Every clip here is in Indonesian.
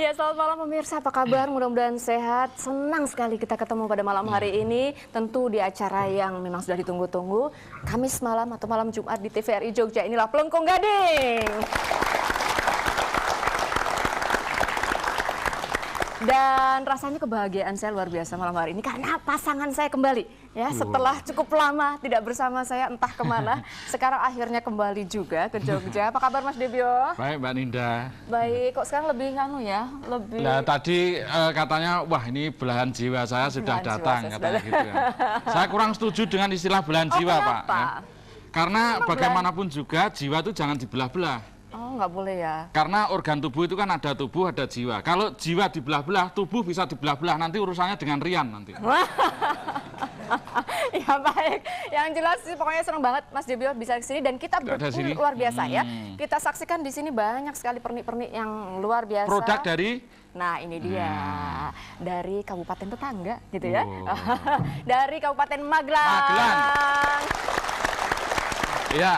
Ya, selamat malam pemirsa, apa kabar? Mudah-mudahan sehat. Senang sekali kita ketemu pada malam hari ini. Tentu di acara yang memang sudah ditunggu-tunggu. Kamis malam atau malam Jumat di TVRI Jogja. Inilah Plengkung Gading. Dan rasanya kebahagiaan saya luar biasa malam hari ini karena pasangan saya kembali ya setelah cukup lama tidak bersama saya entah kemana. Sekarang akhirnya kembali juga ke Jogja. Apa kabar Mas Debio? Baik Mbak Ninda. Baik, kok sekarang lebih nganu ya, lebih. Nah tadi katanya wah ini belahan jiwa saya sudah datang katanya gitu ya. Saya kurang setuju dengan istilah belahan jiwa Pak. Ya. Karena bagaimanapun juga jiwa itu jangan dibelah-belah. Oh, nggak boleh ya. Karena organ tubuh itu kan ada tubuh, ada jiwa. Kalau jiwa dibelah-belah, tubuh bisa dibelah-belah. Nanti urusannya dengan Rian nanti. Ya baik. Yang jelas sih pokoknya senang banget Mas Debio bisa ke sini dan kita luar biasa ya. Kita saksikan di sini banyak sekali pernik-pernik yang luar biasa. Produk dari? Nah ini dia dari kabupaten tetangga gitu ya. Dari Kabupaten Magelang. Magelang. Iya.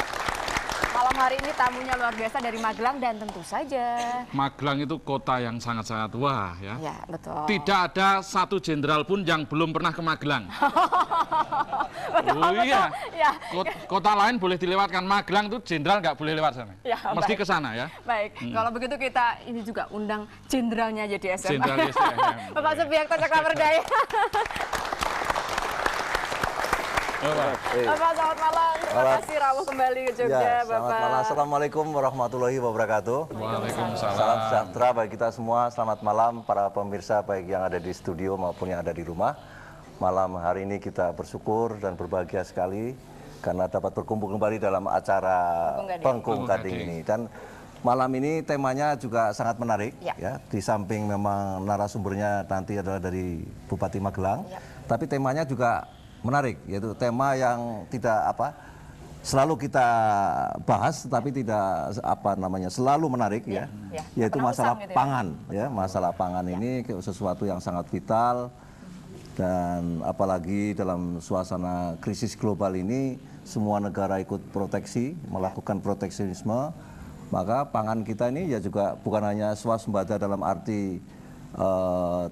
Malam hari ini tamunya luar biasa dari Magelang dan tentu saja Magelang itu kota yang sangat-sangat wah ya. Ya betul. Tidak ada satu jenderal pun yang belum pernah ke Magelang. Betul, oh iya. Ya. Kota lain boleh dilewatkan, Magelang itu jenderal nggak boleh lewat sana. Ya, mesti ke sana ya. Baik. Kalau begitu kita ini juga undang jenderalnya jadi SM. Jenderal SM. Bapak Subiakto Cakrawardaya. Bapak selamat malam, terima kasih rawuh kembali ke Jogja ya, Bapak. Selamat malam, Assalamualaikum warahmatullahi wabarakatuh. Waalaikumsalam. Salam sejahtera bagi kita semua, selamat malam para pemirsa baik yang ada di studio maupun yang ada di rumah. Malam hari ini kita bersyukur dan berbahagia sekali karena dapat berkumpul kembali dalam acara Plengkung Gading ini. Dan malam ini temanya juga sangat menarik ya. Di samping memang narasumbernya nanti adalah dari Bupati Magelang, tapi temanya juga menarik, yaitu tema yang tidak selalu kita bahas, tapi tidak selalu menarik yaitu masalah pangan ya. Masalah pangan ini sesuatu yang sangat vital dan apalagi dalam suasana krisis global ini semua negara ikut proteksi, melakukan proteksionisme, maka pangan kita ini ya juga bukan hanya swasembada dalam arti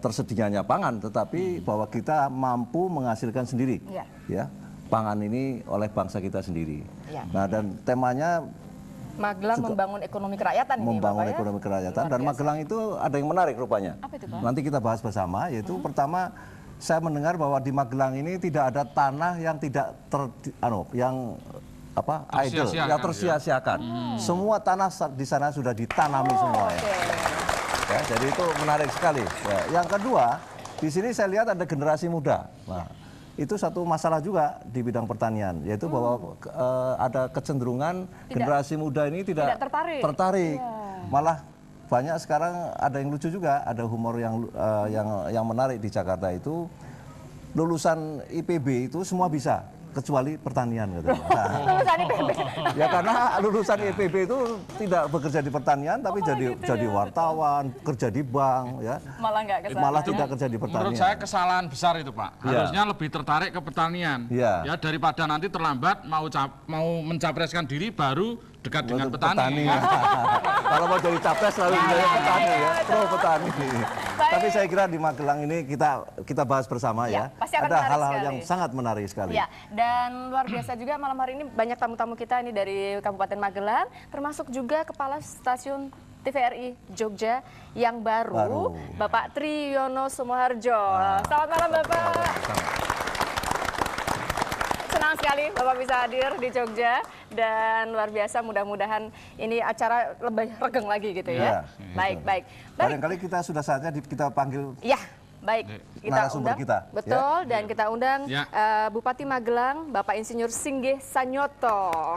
tersedianya pangan, tetapi bahwa kita mampu menghasilkan sendiri ya pangan ini oleh bangsa kita sendiri. Nah dan temanya Magelang membangun ekonomi kerakyatan ini, membangun Bapak, ekonomi kerakyatan dan Magelang itu ada yang menarik rupanya. Apa itu, Pak? Nanti kita bahas bersama, yaitu pertama saya mendengar bahwa di Magelang ini tidak ada tanah yang tidak idle, yang tersia-siakan. Semua tanah di sana sudah ditanami semua ya. Ya, jadi itu menarik sekali. Ya, yang kedua, di sini saya lihat ada generasi muda. Nah, itu satu masalah juga di bidang pertanian, yaitu bahwa ada kecenderungan generasi muda ini tidak tertarik. Malah banyak sekarang ada yang lucu juga, ada humor yang menarik di Jakarta itu lulusan IPB itu semua bisa. Kecuali pertanian gitu. Lulusan IPB. Ya karena lulusan IPB itu tidak bekerja di pertanian tapi jadi wartawan, kerja di bank ya. Malah tidak kerja di pertanian. Menurut saya kesalahan besar itu Pak. Harusnya lebih tertarik ke pertanian. Ya daripada nanti terlambat mau mencapreskan diri baru dekat dengan petani. Kalau mau jadi capres selalu jadi petani ya, pro petani. Tapi saya kira di Magelang ini kita bahas bersama ya. Ada hal-hal yang sangat menarik sekali. Ya, dan luar biasa juga malam hari ini banyak tamu-tamu kita ini dari Kabupaten Magelang, termasuk juga Kepala Stasiun TVRI Jogja yang baru. Bapak Triyono Sumoharjo. Selamat malam Bapak. Senang sekali Bapak bisa hadir di Jogja dan luar biasa, mudah-mudahan ini acara lebih regeng lagi gitu ya. Baik. Barangkali kita sudah saatnya kita panggil. Ya, baik. Kita undang. Betul, dan kita undang Bupati Magelang, Bapak Insinyur Singgih Sanyoto.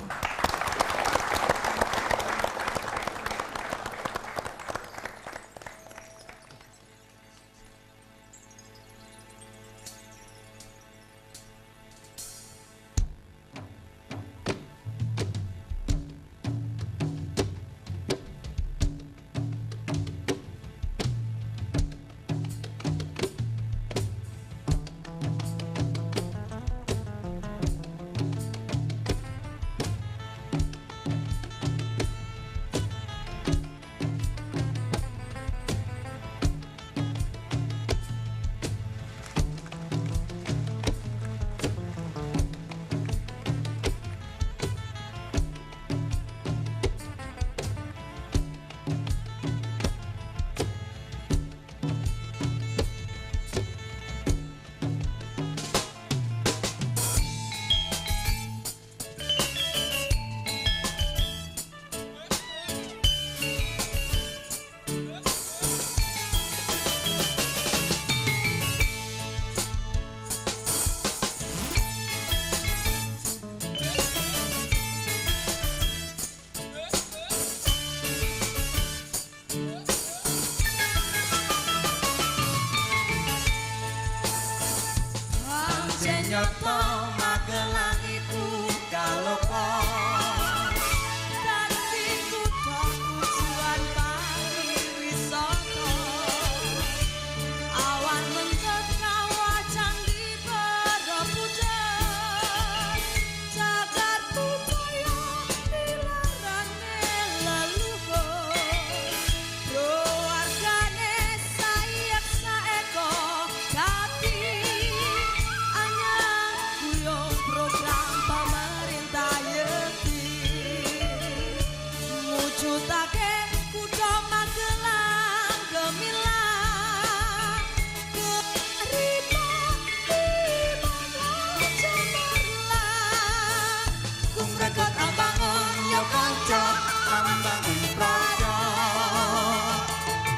Mujudake kutha Magelang gemilang kearifan iman cemerlang kumrekot ambangun yo kanca ambangun praja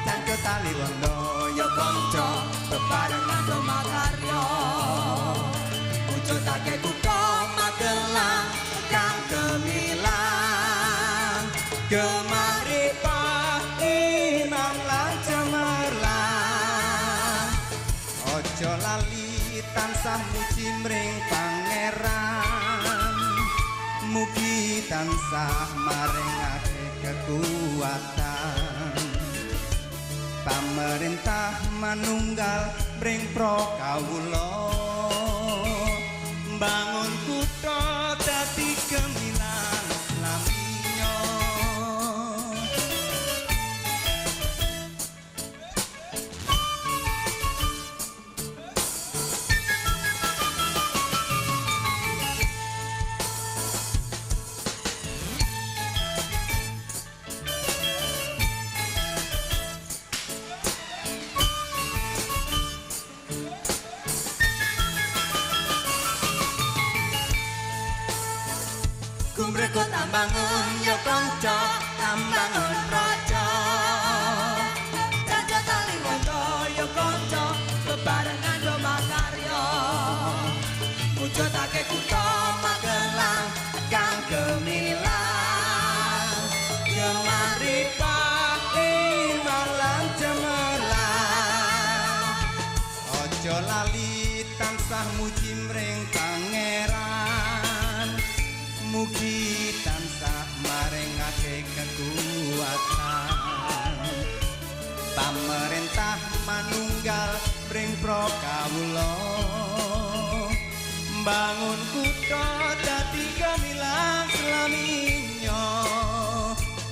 Cangket tali wondo yo kanca bebarengan do makarya mujudake kutha Magelang kang gemilang gemaripah iman lan cemerlang ojo lali tansah muji mring pangeran mugi tansah maringake kekuatan pamerintah manunggal mring prakawula bangun kutha dadi gemilang laminyo kumrekot ambangun yo kanca ambangun praja Cangket tali wondo yo kanca bebarengan do makarya mujudake kutha Magelang kang gemilang gemaripah iman lan cemerlang ojo lali tansah muji mring pangeran mugi tansah maringake kekuatan pamerintah manunggal mring prakawula bangun kutha dadi gemilang slaminyo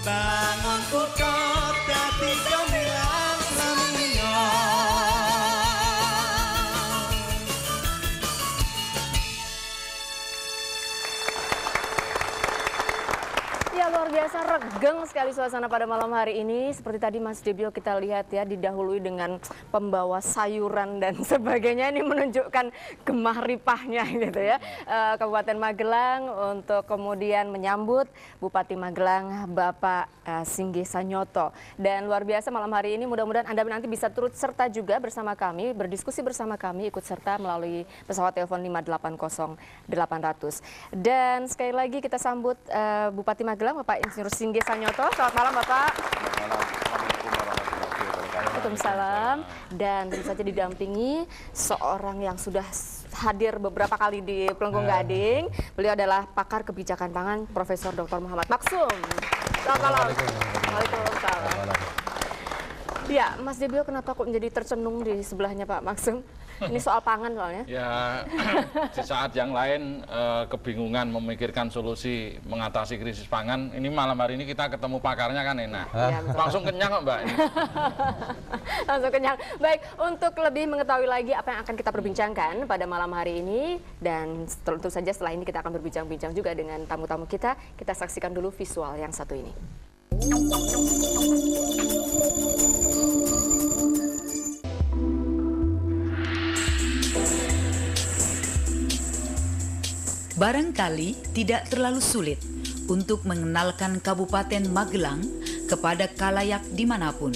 bangun kutha dadi gemilang slaminyo Ya luar biasa regeng sekali suasana pada malam hari ini. Seperti tadi Mas Debio kita lihat ya didahului dengan pembawa sayuran dan sebagainya. Ini menunjukkan gemah ripahnya gitu ya. Kabupaten Magelang untuk kemudian menyambut Bupati Magelang Bapak Singgih Sanyoto. Dan luar biasa malam hari ini mudah-mudahan Anda nanti bisa turut serta juga bersama kami, berdiskusi bersama kami, ikut serta melalui pesawat telepon 580-800. Dan sekali lagi kita sambut Bupati Magelang Bapak Insinyur Singgih Sanyoto. Selamat malam Bapak. Waalaikumsalam. Dan tentu saja didampingi seorang yang sudah hadir beberapa kali di Pelengkung Gading. Beliau adalah pakar kebijakan pangan Profesor Dr. Muhammad Maksum. Selamat malam. Waalaikumsalam. Ya, Mas Debio kenapa kok menjadi tercenung di sebelahnya Pak Maksum? Ini soal pangan soalnya. Ya, di saat yang lain kebingungan memikirkan solusi mengatasi krisis pangan, ini malam hari ini kita ketemu pakarnya kan enak. Ya, langsung kenyang kok Mbak. Ini. Langsung kenyang. Baik, untuk lebih mengetahui lagi apa yang akan kita perbincangkan pada malam hari ini, dan tentu saja setelah ini kita akan berbincang-bincang juga dengan tamu-tamu kita saksikan dulu visual yang satu ini. Barangkali tidak terlalu sulit untuk mengenalkan Kabupaten Magelang kepada khalayak dimanapun.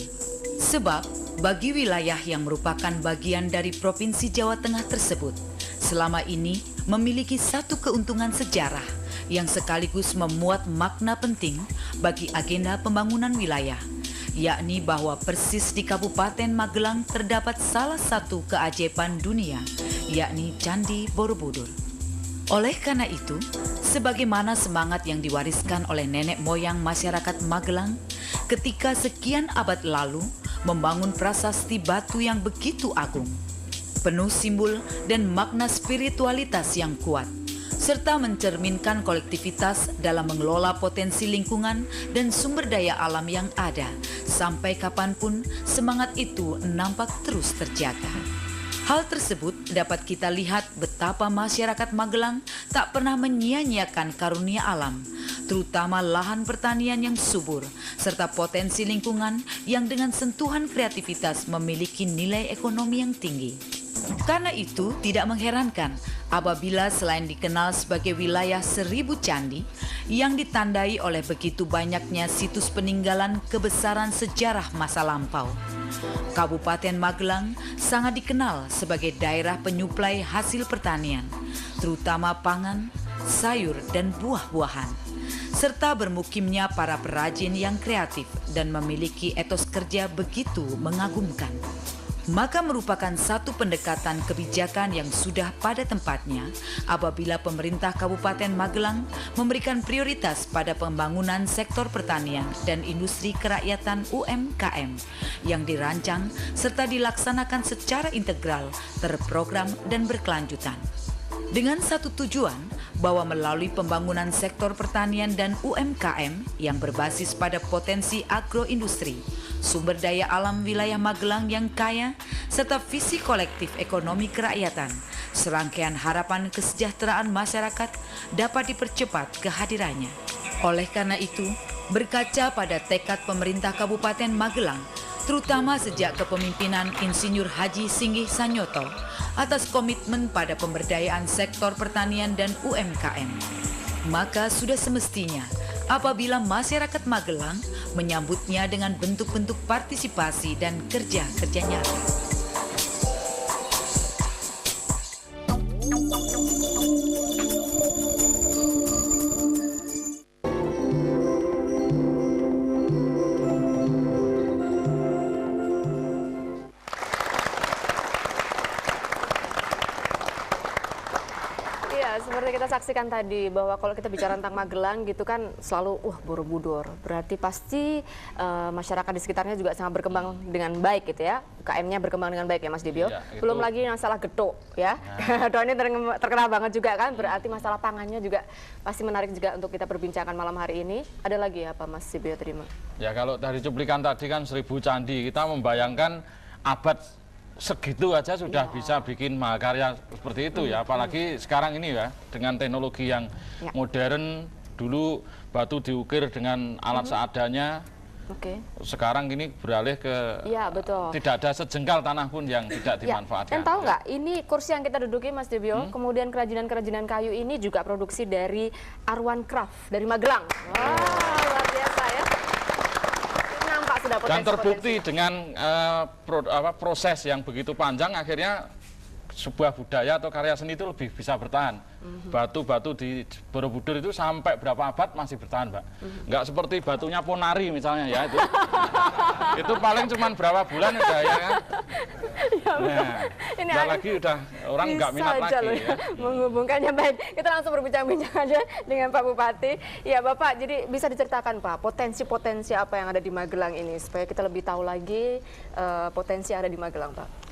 Sebab bagi wilayah yang merupakan bagian dari Provinsi Jawa Tengah tersebut, selama ini memiliki satu keuntungan sejarah yang sekaligus memuat makna penting bagi agenda pembangunan wilayah, yakni bahwa persis di Kabupaten Magelang terdapat salah satu keajaiban dunia, yakni Candi Borobudur. Oleh karena itu, sebagaimana semangat yang diwariskan oleh nenek moyang masyarakat Magelang ketika sekian abad lalu membangun prasasti batu yang begitu agung, penuh simbol dan makna spiritualitas yang kuat, serta mencerminkan kolektivitas dalam mengelola potensi lingkungan dan sumber daya alam yang ada, sampai kapanpun semangat itu nampak terus terjaga. Hal tersebut dapat kita lihat betapa masyarakat Magelang tak pernah menyia-nyiakan karunia alam, terutama lahan pertanian yang subur, serta potensi lingkungan yang dengan sentuhan kreativitas memiliki nilai ekonomi yang tinggi. Karena itu, tidak mengherankan apabila selain dikenal sebagai wilayah 1000 candi yang ditandai oleh begitu banyaknya situs peninggalan kebesaran sejarah masa lampau, Kabupaten Magelang sangat dikenal sebagai daerah penyuplai hasil pertanian, terutama pangan, sayur, dan buah-buahan, serta bermukimnya para perajin yang kreatif dan memiliki etos kerja begitu mengagumkan. Maka merupakan satu pendekatan kebijakan yang sudah pada tempatnya apabila pemerintah Kabupaten Magelang memberikan prioritas pada pembangunan sektor pertanian dan industri kerakyatan UMKM yang dirancang serta dilaksanakan secara integral, terprogram dan berkelanjutan. Dengan satu tujuan, bahwa melalui pembangunan sektor pertanian dan UMKM yang berbasis pada potensi agroindustri, sumber daya alam wilayah Magelang yang kaya, serta visi kolektif ekonomi kerakyatan, serangkaian harapan kesejahteraan masyarakat dapat dipercepat kehadirannya. Oleh karena itu, berkaca pada tekad pemerintah Kabupaten Magelang, terutama sejak kepemimpinan Insinyur Haji Singgih Sanyoto atas komitmen pada pemberdayaan sektor pertanian dan UMKM, maka sudah semestinya apabila masyarakat Magelang menyambutnya dengan bentuk-bentuk partisipasi dan kerja-kerja nyata. Seperti kita saksikan tadi bahwa kalau kita bicara tentang Magelang gitu kan selalu Borobudur. Berarti pasti masyarakat di sekitarnya juga sangat berkembang dengan baik gitu ya. UKM-nya berkembang dengan baik ya Mas Dibyo. Ya, belum lagi masalah getuk ya. Nah. Ini terkenal banget juga kan. Berarti masalah pangannya juga pasti menarik juga untuk kita perbincangkan malam hari ini. Ada lagi apa Mas Dibyo terima? Ya kalau dari cuplikan tadi kan 1000 candi, kita membayangkan abad segitu aja sudah bisa bikin mahakarya seperti itu ya, apalagi sekarang ini ya dengan teknologi yang modern. Dulu batu diukir dengan alat seadanya, sekarang ini beralih ke tidak ada sejengkal tanah pun yang tidak dimanfaatkan. Dan tahu nggak, ini kursi yang kita duduki Mas Dibyo, kemudian kerajinan-kerajinan kayu ini juga produksi dari Arwan Craft dari Magelang. Wah, luar biasa ya. Dan terbukti dengan proses yang begitu panjang, akhirnya sebuah budaya atau karya seni itu lebih bisa bertahan. Batu-batu di Borobudur itu sampai berapa abad masih bertahan, Mbak. Nggak seperti batunya Ponari misalnya ya, itu paling cuma berapa bulan udah ya kan. Nah, ini lagi udah orang nggak minat lagi ya. Menghubungkannya baik. Kita langsung berbincang-bincang aja dengan Pak Bupati. Ya Bapak, jadi bisa diceritakan Pak potensi-potensi apa yang ada di Magelang ini supaya kita lebih tahu lagi potensi yang ada di Magelang, Pak.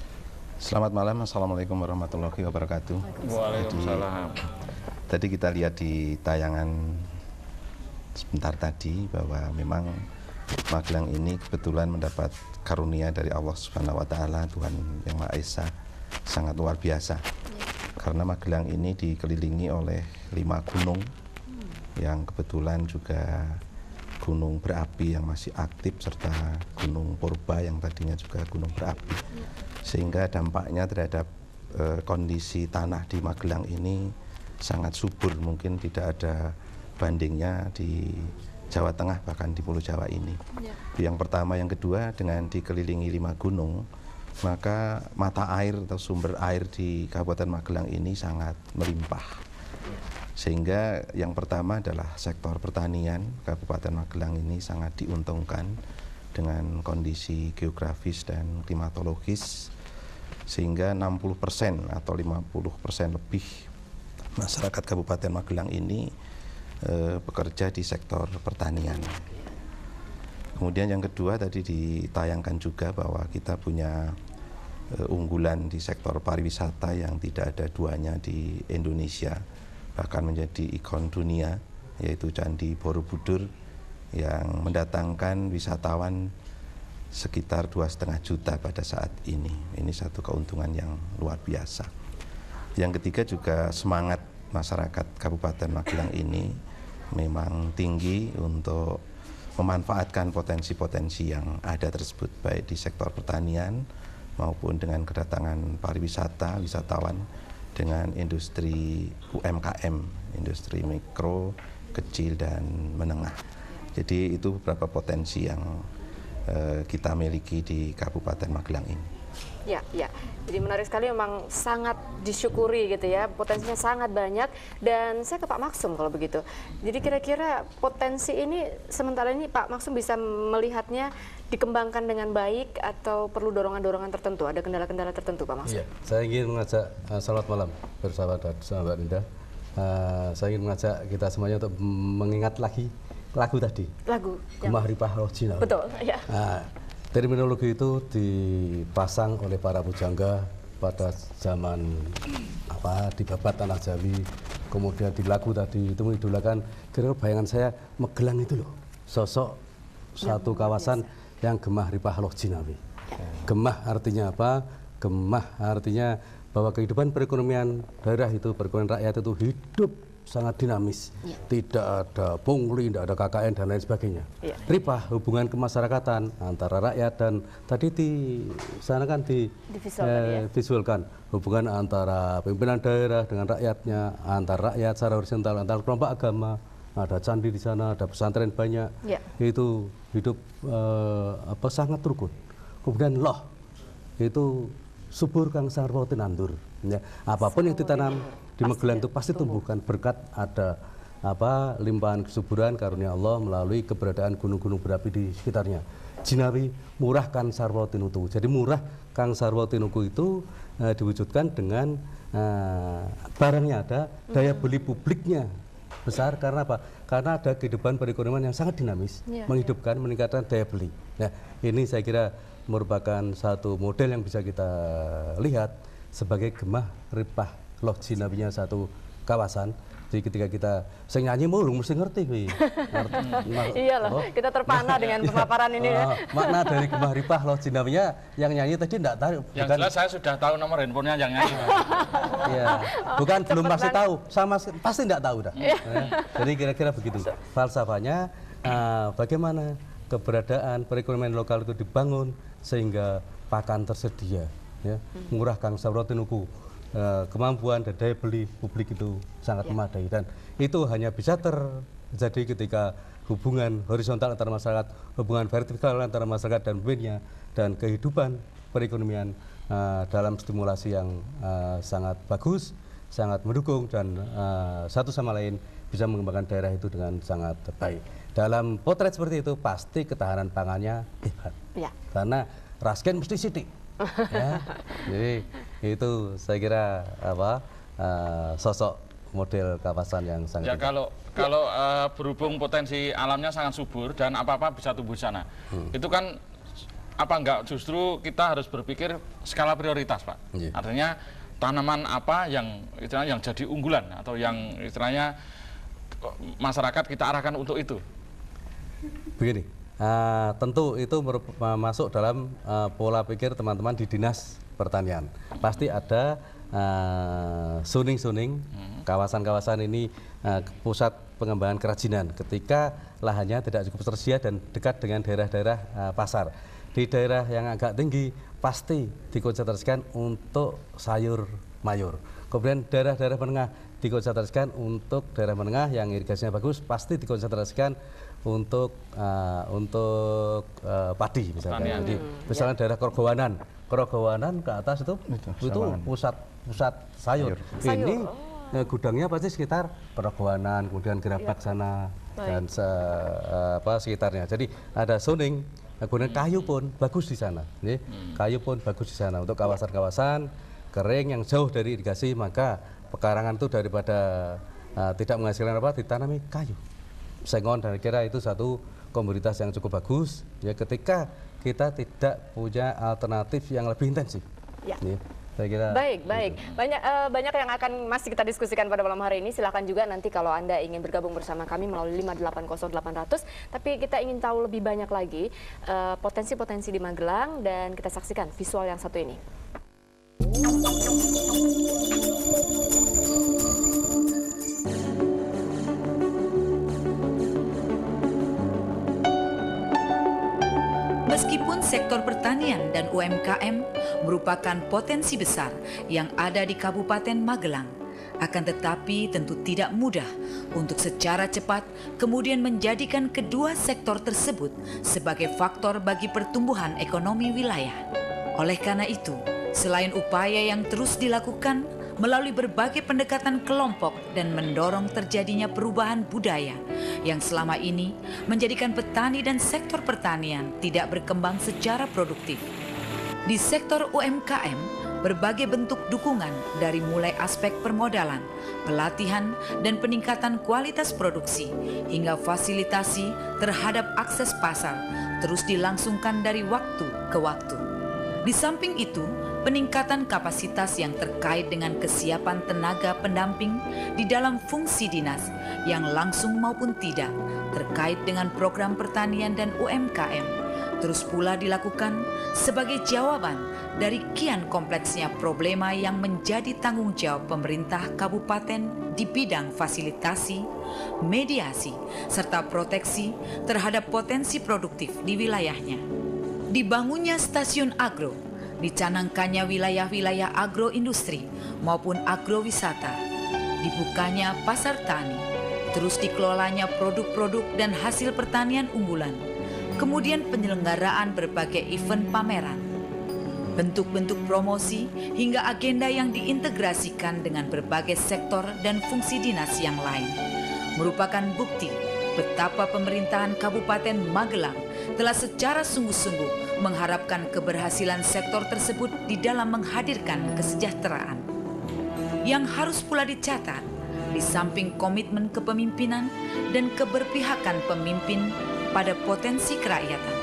Selamat malam, Assalamualaikum warahmatullahi wabarakatuh. Waalaikumsalam. Tadi kita lihat di tayangan sebentar tadi bahwa memang Magelang ini kebetulan mendapat karunia dari Allah Subhanahu wa Ta'ala, Tuhan Yang Maha Esa, sangat luar biasa. Karena Magelang ini dikelilingi oleh 5 gunung yang kebetulan juga gunung berapi yang masih aktif, serta gunung purba yang tadinya juga gunung berapi, sehingga dampaknya terhadap kondisi tanah di Magelang ini sangat subur, mungkin tidak ada bandingnya di Jawa Tengah bahkan di Pulau Jawa ini. Yang pertama, yang kedua, dengan dikelilingi 5 gunung, maka mata air atau sumber air di Kabupaten Magelang ini sangat melimpah. Sehingga yang pertama adalah sektor pertanian. Kabupaten Magelang ini sangat diuntungkan dengan kondisi geografis dan klimatologis, sehingga 60% atau 50% lebih masyarakat Kabupaten Magelang ini bekerja di sektor pertanian. Kemudian yang kedua, tadi ditayangkan juga bahwa kita punya unggulan di sektor pariwisata yang tidak ada duanya di Indonesia, bahkan menjadi ikon dunia, yaitu Candi Borobudur yang mendatangkan wisatawan sekitar 2,5 juta pada saat ini. Ini satu keuntungan yang luar biasa. Yang ketiga juga semangat masyarakat Kabupaten Magelang ini memang tinggi untuk memanfaatkan potensi-potensi yang ada tersebut, baik di sektor pertanian maupun dengan kedatangan pariwisata, wisatawan, dengan industri UMKM, industri mikro, kecil, dan menengah. Jadi itu beberapa potensi yang kita miliki di Kabupaten Magelang ini. Ya, ya. Jadi menarik sekali, memang sangat disyukuri gitu ya. Potensinya sangat banyak. Dan saya ke Pak Maksum kalau begitu. Jadi kira-kira potensi ini sementara ini Pak Maksum bisa melihatnya dikembangkan dengan baik atau perlu dorongan-dorongan tertentu? Ada kendala-kendala tertentu Pak Maksum? Iya, saya ingin mengajak selamat malam bersahabat Mbak Linda. Saya ingin mengajak kita semuanya untuk mengingat lagi lagu tadi. Lagu. Gemah Ripah Roh Jinawi. Betul, ya. Terminologi itu dipasang oleh para pujangga pada zaman di Babat Tanah Jawi, kemudian di lagu tadi itu mengidolakan. Kira-kira bayangan saya Magelang itu loh, sosok satu kawasan yang gemah ripah loh jinawi. Gemah artinya apa? Gemah artinya bahwa kehidupan perekonomian daerah itu, perekonomian rakyat itu hidup sangat dinamis, tidak ada pungli, tidak ada KKN dan lain sebagainya. Ripah, hubungan kemasyarakatan antara rakyat dan tadi di sana kan visualkan hubungan antara pimpinan daerah dengan rakyatnya, antar rakyat secara horizontal, antar kelompok agama, ada candi di sana, ada pesantren banyak, itu hidup sangat rukun. Kemudian loh, itu subur kang sarwa tinandur. Ya, apapun yang ditanam di Magelang itu pasti tumbuhkan berkat ada limpahan kesuburan karunia Allah melalui keberadaan gunung-gunung berapi di sekitarnya. Jinawi murah kang sarwa tinuku. Jadi murah kang sarwa tinuku itu diwujudkan dengan barangnya ada, daya beli publiknya besar. Karena apa? Karena ada kehidupan perekonomian yang sangat dinamis, menghidupkan, meningkatkan daya beli. Nah, ini saya kira merupakan satu model yang bisa kita lihat sebagai gemah ripah loh jinawinya satu kawasan. Jadi ketika kita saya nyanyi mulu mesti ngerti. Iyalah, kita terpana dengan pemaparan ini ya. Makna dari gemah ripah loh jinawinya yang nyanyi tadi enggak tahu. Yang jelas saya sudah tahu nomor handphonenya yang nyanyi. Iya, bukan belum pasti tahu, pasti enggak tahu dah. Jadi kira-kira begitu. Falsafahnya bagaimana keberadaan perekonomian lokal itu dibangun sehingga pakan tersedia, ya. Murah kang sarwa tinuku. Kemampuan dan daya beli publik itu sangat memadai, dan itu hanya bisa terjadi ketika hubungan horizontal antara masyarakat, hubungan vertikal antara masyarakat dan pemimpinnya, dan kehidupan perekonomian dalam stimulasi yang sangat bagus, sangat mendukung, dan satu sama lain bisa mengembangkan daerah itu dengan sangat baik. Dalam potret seperti itu pasti ketahanan pangannya hebat, karena rasken mesti sidik. Ya, jadi itu saya kira sosok model kawasan yang sangat. Ya kalau berhubung potensi alamnya sangat subur dan apa-apa bisa tumbuh di sana, itu kan apa enggak justru kita harus berpikir skala prioritas, Pak. Artinya tanaman apa yang istilahnya yang jadi unggulan atau yang istilahnya masyarakat kita arahkan untuk itu. Begini. Tentu itu masuk dalam pola pikir teman-teman di Dinas Pertanian. Pasti ada suning-suning, kawasan-kawasan ini pusat pengembangan kerajinan ketika lahannya tidak cukup tersedia dan dekat dengan daerah-daerah pasar. Di daerah yang agak tinggi pasti dikonsentrasikan untuk sayur mayur. Kemudian daerah-daerah menengah dikonsentrasikan untuk daerah menengah yang irigasinya bagus, pasti dikonsentrasikan untuk padi misalnya. Jadi misalnya daerah Kerogowanan ke atas itu pusat sayur. Ini gudangnya pasti sekitar Kerogowanan, kemudian Gerabak sana dan sekitarnya. Jadi ada zoning, kemudian kayu pun bagus di sana. Kayu pun bagus di sana untuk kawasan-kawasan kering yang jauh dari irigasi, maka pekarangan itu daripada tidak menghasilkan ditanami kayu. Sengon, dan kira itu satu komoditas yang cukup bagus ya ketika kita tidak punya alternatif yang lebih intensif. Ya. Saya kira baik. Banyak yang akan masih kita diskusikan pada malam hari ini. Silahkan juga nanti kalau Anda ingin bergabung bersama kami melalui 5800800. Tapi kita ingin tahu lebih banyak lagi potensi-potensi di Magelang, dan kita saksikan visual yang satu ini. Meskipun sektor pertanian dan UMKM merupakan potensi besar yang ada di Kabupaten Magelang, akan tetapi tentu tidak mudah untuk secara cepat kemudian menjadikan kedua sektor tersebut sebagai faktor bagi pertumbuhan ekonomi wilayah. Oleh karena itu, selain upaya yang terus dilakukan melalui berbagai pendekatan kelompok dan mendorong terjadinya perubahan budaya yang selama ini menjadikan petani dan sektor pertanian tidak berkembang secara produktif. Di sektor UMKM, berbagai bentuk dukungan dari mulai aspek permodalan, pelatihan, dan peningkatan kualitas produksi hingga fasilitasi terhadap akses pasar terus dilangsungkan dari waktu ke waktu. Di samping itu, peningkatan kapasitas yang terkait dengan kesiapan tenaga pendamping di dalam fungsi dinas yang langsung maupun tidak terkait dengan program pertanian dan UMKM terus pula dilakukan sebagai jawaban dari kian kompleksnya problema yang menjadi tanggung jawab pemerintah kabupaten di bidang fasilitasi, mediasi, serta proteksi terhadap potensi produktif di wilayahnya. Dibangunnya stasiun agro, dicanangkannya wilayah-wilayah agroindustri maupun agrowisata, dibukanya pasar tani, terus dikelolanya produk-produk dan hasil pertanian unggulan, kemudian penyelenggaraan berbagai event pameran, bentuk-bentuk promosi hingga agenda yang diintegrasikan dengan berbagai sektor dan fungsi dinas yang lain, merupakan bukti betapa pemerintahan Kabupaten Magelang telah secara sungguh-sungguh mengharapkan keberhasilan sektor tersebut di dalam menghadirkan kesejahteraan. Yang harus pula dicatat, di samping komitmen kepemimpinan dan keberpihakan pemimpin pada potensi kerakyatan,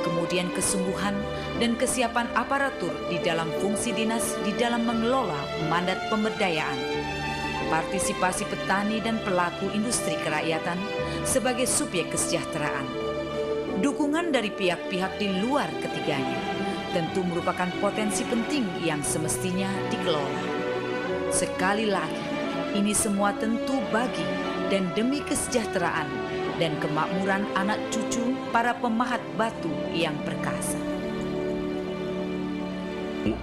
kemudian kesungguhan dan kesiapan aparatur di dalam fungsi dinas di dalam mengelola mandat pemberdayaan, partisipasi petani dan pelaku industri kerakyatan sebagai subjek kesejahteraan, dukungan dari pihak-pihak di luar ketiganya tentu merupakan potensi penting yang semestinya dikelola. Sekali lagi, ini semua tentu bagi dan demi kesejahteraan dan kemakmuran anak cucu para pemahat batu yang perkasa.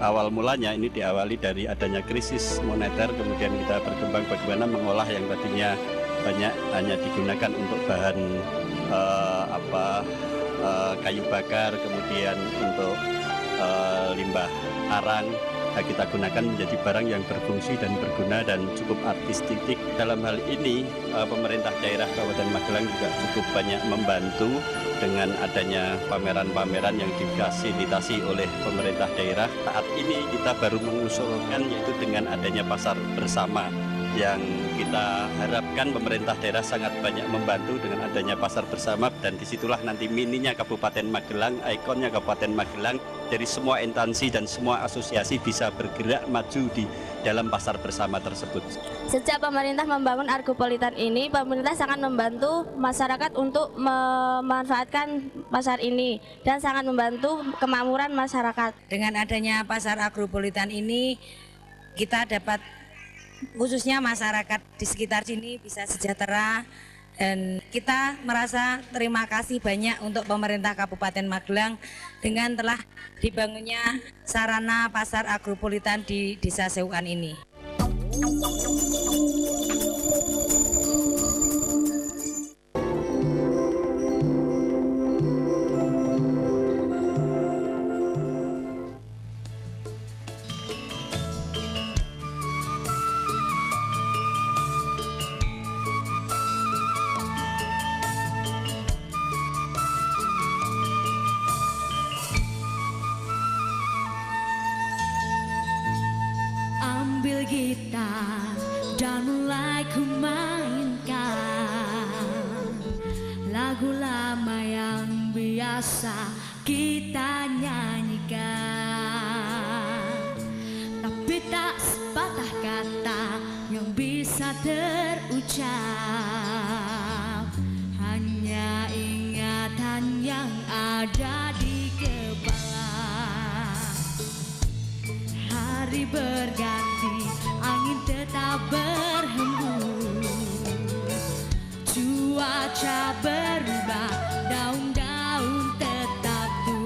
Awal mulanya ini diawali dari adanya krisis moneter, kemudian kita berkembang bagaimana mengolah yang tadinya banyak hanya digunakan untuk bahan kayu bakar, kemudian untuk limbah arang, kita gunakan menjadi barang yang berfungsi dan berguna dan cukup artistik. Dalam hal ini pemerintah daerah Kabupaten Magelang juga cukup banyak membantu dengan adanya pameran-pameran yang difasilitasi oleh pemerintah daerah. Saat ini kita baru mengusulkan yaitu dengan adanya pasar bersama yang kita harapkan pemerintah daerah sangat banyak membantu dengan adanya pasar bersama, dan disitulah nanti mininya Kabupaten Magelang, ikonnya Kabupaten Magelang, dari semua instansi dan semua asosiasi bisa bergerak maju di dalam pasar bersama tersebut. Sejak pemerintah membangun Argopolitan ini, pemerintah sangat membantu masyarakat untuk memanfaatkan pasar ini dan sangat membantu kemakmuran masyarakat. Dengan adanya pasar Argopolitan ini, kita dapat khususnya masyarakat di sekitar sini bisa sejahtera, dan kita merasa terima kasih banyak untuk pemerintah Kabupaten Magelang dengan telah dibangunnya sarana pasar Argopolitan di Desa Sewukan ini. Ambil gitar dan mulai ku mainkan lagu lama yang biasa kita nyanyikan, tapi tak sepatah kata yang bisa terucap, hanya ingatan yang ada di kepala. Hari berganti, angin tetap berhembus, cuaca berubah, daun-daun tetap tumbuh.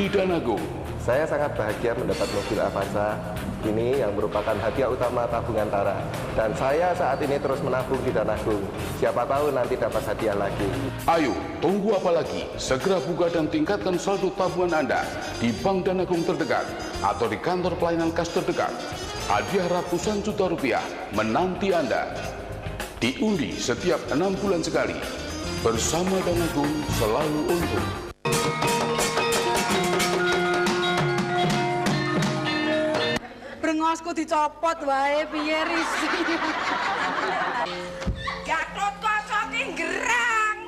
Danagung. Saya sangat bahagia mendapat mobil Avanza ini yang merupakan hadiah utama tabungan Tara. Dan saya saat ini terus menabung di Danagung. Siapa tahu nanti dapat hadiah lagi. Ayo, tunggu apa lagi? Segera buka dan tingkatkan saldo tabungan Anda di Bank Danagung terdekat atau di kantor pelayanan kas terdekat. Hadiah ratusan juta rupiah menanti Anda. Diundi setiap 6 bulan sekali. Bersama Danagung selalu untung. Brengosku dicopot wae piye risi. Gatot kaca ki gerang.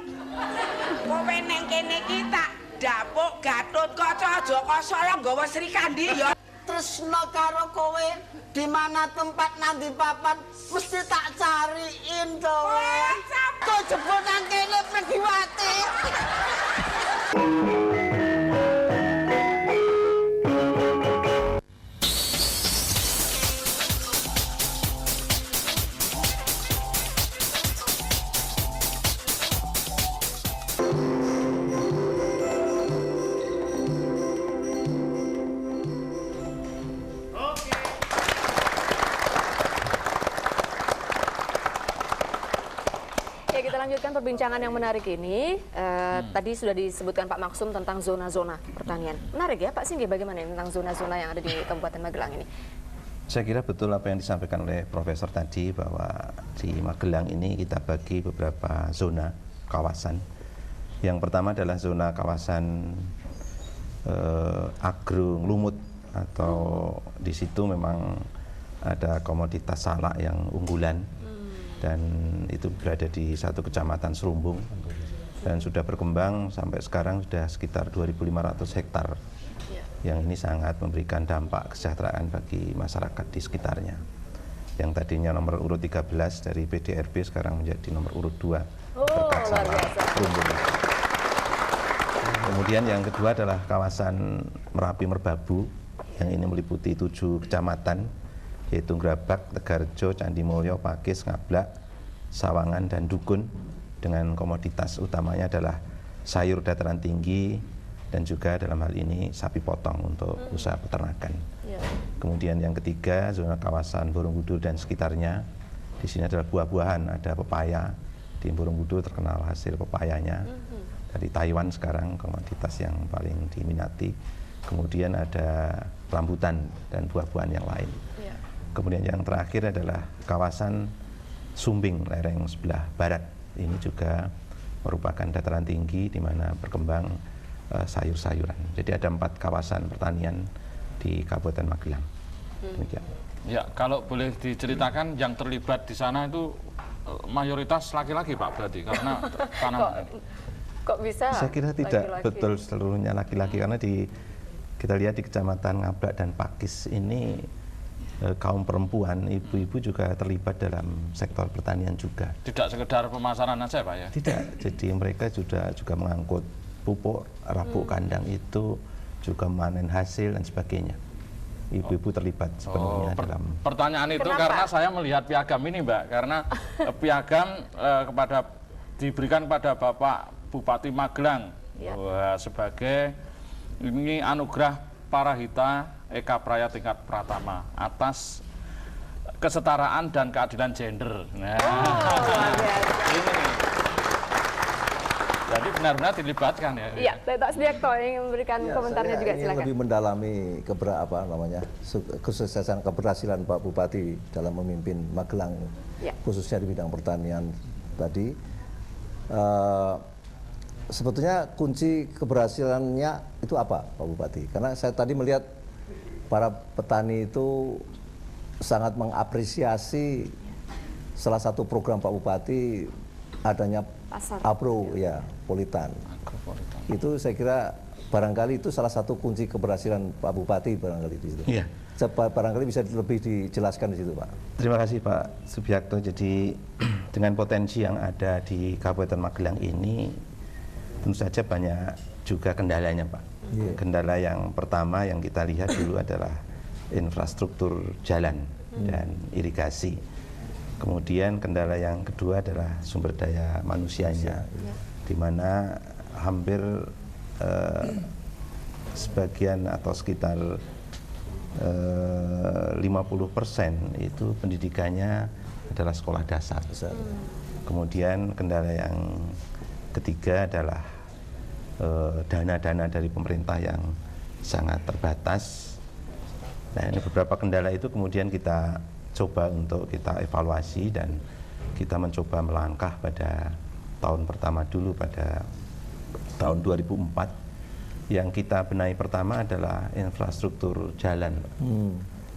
Kowe neng kene ki tak dapuk Gatot kaca aja kosong nggawa Sri Kandi ya. Tresno karo kowe di mana tempat nanti papan mesti tak cariin to. Kok jebul nang kene Pregiwati. Kita lanjutkan perbincangan yang menarik ini. Tadi sudah disebutkan Pak Maksum tentang zona-zona pertanian. Menarik ya Pak Singgi, bagaimana tentang zona-zona yang ada di Kabupaten Magelang ini? Saya kira betul apa yang disampaikan oleh Profesor tadi, bahwa di Magelang ini kita bagi beberapa zona kawasan. Yang pertama adalah zona kawasan agro lumut, atau di situ memang ada komoditas salak yang unggulan. Dan itu berada di satu kecamatan Serumbung dan sudah berkembang sampai sekarang sudah sekitar 2.500 hektar yang ini sangat memberikan dampak kesejahteraan bagi masyarakat di sekitarnya. Yang tadinya nomor urut 13 dari PDRB sekarang menjadi nomor urut 2 berkat salak Serumbung. Kemudian yang kedua adalah kawasan Merapi Merbabu yang ini meliputi 7 kecamatan, yaitu Grabak, Tegarjo, Candimulyo, Pakis, Ngablak, Sawangan, dan Dukun, dengan komoditas utamanya adalah sayur dataran tinggi dan juga dalam hal ini sapi potong untuk usaha peternakan. Kemudian yang ketiga, zona kawasan Borobudur dan sekitarnya. Di sini adalah buah-buahan, ada pepaya. Di Borobudur terkenal hasil pepayanya. Dari Taiwan sekarang komoditas yang paling diminati. Kemudian ada rambutan dan buah-buahan yang lain. Kemudian yang terakhir adalah kawasan Sumbing, lereng sebelah barat. Ini juga merupakan dataran tinggi di mana berkembang sayur-sayuran. Jadi ada 4 kawasan pertanian di Kabupaten Magelang. Demikian. Ya, kalau boleh diceritakan yang terlibat di sana itu mayoritas laki-laki Pak, berarti karena tanam. Kok bisa? Saya kira tidak laki-laki? Betul seluruhnya laki-laki, karena kita lihat di Kecamatan Ngablak dan Pakis ini kaum perempuan, ibu-ibu juga terlibat dalam sektor pertanian juga. Tidak sekedar pemasaran saja Pak ya? Tidak, jadi mereka juga mengangkut pupuk, rabuk kandang itu, juga memanen hasil dan sebagainya. Ibu-ibu terlibat sepenuhnya dalam. Pertanyaan itu karena saya melihat piagam ini Mbak, karena piagam diberikan pada Bapak Bupati Magelang sebagai ini anugerah Parahita Eka Praya tingkat Pratama atas kesetaraan dan keadilan gender. Nah, ini. Jadi benar-benar dilibatkan ya. Iya, Pak Sudiakto yang memberikan komentarnya juga, silakan. Lebih mendalami kesuksesan keberhasilan Pak Bupati dalam memimpin Magelang, khususnya di bidang pertanian tadi. Sebetulnya kunci keberhasilannya itu apa Pak Bupati? Karena saya tadi melihat para petani itu sangat mengapresiasi salah satu program Pak Bupati, adanya Agropolitan. Itu saya kira barangkali itu salah satu kunci keberhasilan Pak Bupati barangkali di situ. Iya. Barangkali bisa lebih dijelaskan di situ Pak. Terima kasih Pak Subiakto. Jadi dengan potensi yang ada di Kabupaten Magelang ini, tentu saja banyak juga kendalanya Pak. Kendala yang pertama yang kita lihat dulu adalah infrastruktur jalan dan irigasi. Kemudian kendala yang kedua adalah sumber daya manusianya, di mana hampir sebagian atau sekitar 50% itu pendidikannya adalah sekolah dasar. Kemudian kendala yang ketiga adalah dana-dana dari pemerintah yang sangat terbatas. Nah, ini beberapa kendala itu kemudian kita coba untuk kita evaluasi dan kita mencoba melangkah pada tahun pertama dulu pada tahun 2004. Yang kita benahi pertama adalah infrastruktur jalan.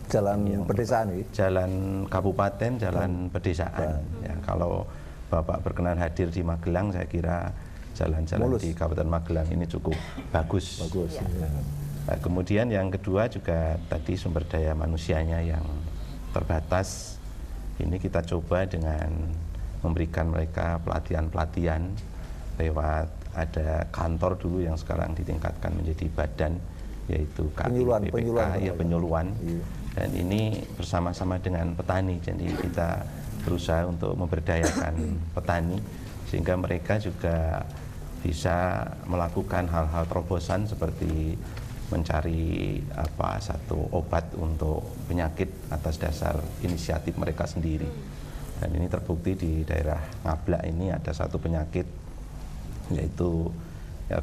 Jalan pedesaan ini? Jalan kabupaten, jalan pedesaan. Ya, kalau Bapak berkenan hadir di Magelang, saya kira jalan-jalan di Kabupaten Magelang ini cukup bagus. Nah, kemudian yang kedua juga tadi sumber daya manusianya yang terbatas. Ini kita coba dengan memberikan mereka pelatihan-pelatihan lewat ada kantor dulu yang sekarang ditingkatkan menjadi badan, yaitu penyuluhan. Dan ini bersama-sama dengan petani, jadi kita berusaha untuk memberdayakan petani sehingga mereka juga bisa melakukan hal-hal terobosan seperti mencari satu obat untuk penyakit atas dasar inisiatif mereka sendiri. Dan ini terbukti di daerah Ngablak ini ada satu penyakit yaitu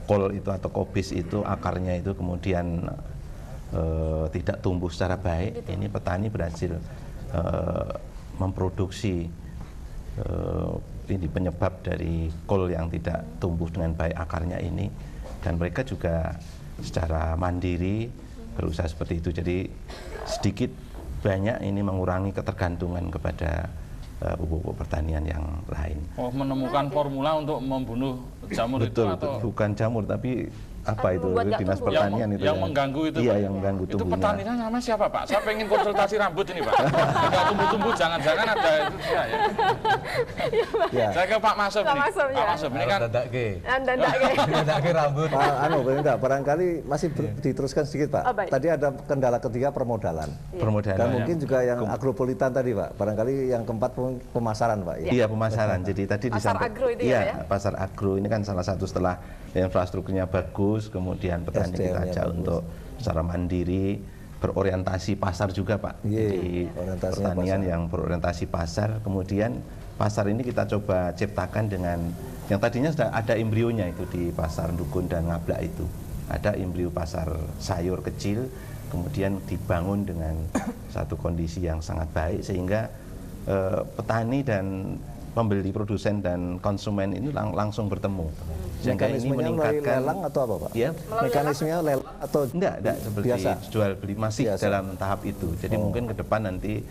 kol itu atau kobis itu akarnya itu kemudian tidak tumbuh secara baik. Ini petani berhasil memproduksi ini penyebab dari kol yang tidak tumbuh dengan baik akarnya ini, dan mereka juga secara mandiri berusaha seperti itu. Jadi sedikit banyak ini mengurangi ketergantungan kepada pupuk pertanian yang lain. Oh, menemukan formula untuk membunuh jamur. Betul, itu atau bukan jamur tapi apa itu dinas pertanian itu yang mengganggu itu. Iya, Pak. yang mengganggu itu tumbuhnya. petaninya nama siapa, Pak? Saya pengen konsultasi rambut ini, Pak. Enggak tumbuh-tumbuh, jangan-jangan ada itu ya. Ya. Saya ke Pak Masum ini. Pak Masum ini kan Dandake rambut. Pak, barangkali masih diteruskan sedikit, Pak. Tadi ada kendala ketiga permodalan. Permodalan. Dan mungkin juga yang agropolitan tadi, Pak. Barangkali yang keempat pemasaran, Pak. Iya, pemasaran. Jadi tadi pasar agro itu ya? Pasar agro ini kan salah satu setelah infrastrukturnya bagus, kemudian petani kita ajak untuk secara mandiri berorientasi pasar juga, Pak. Jadi pertanian yang berorientasi pasar, kemudian pasar ini kita coba ciptakan dengan yang tadinya sudah ada embrionya itu di pasar Dukun dan Ngablak itu. Ada embrio pasar sayur kecil, kemudian dibangun dengan satu kondisi yang sangat baik sehingga petani dan pembeli, produsen dan konsumen ini langsung bertemu. Sehingga ini meningkatkan lelang atau apa, Pak? Ya, mekanismenya lelang atau enggak seperti biasa? jual beli, masih dalam tahap itu. Jadi mungkin ke depan nanti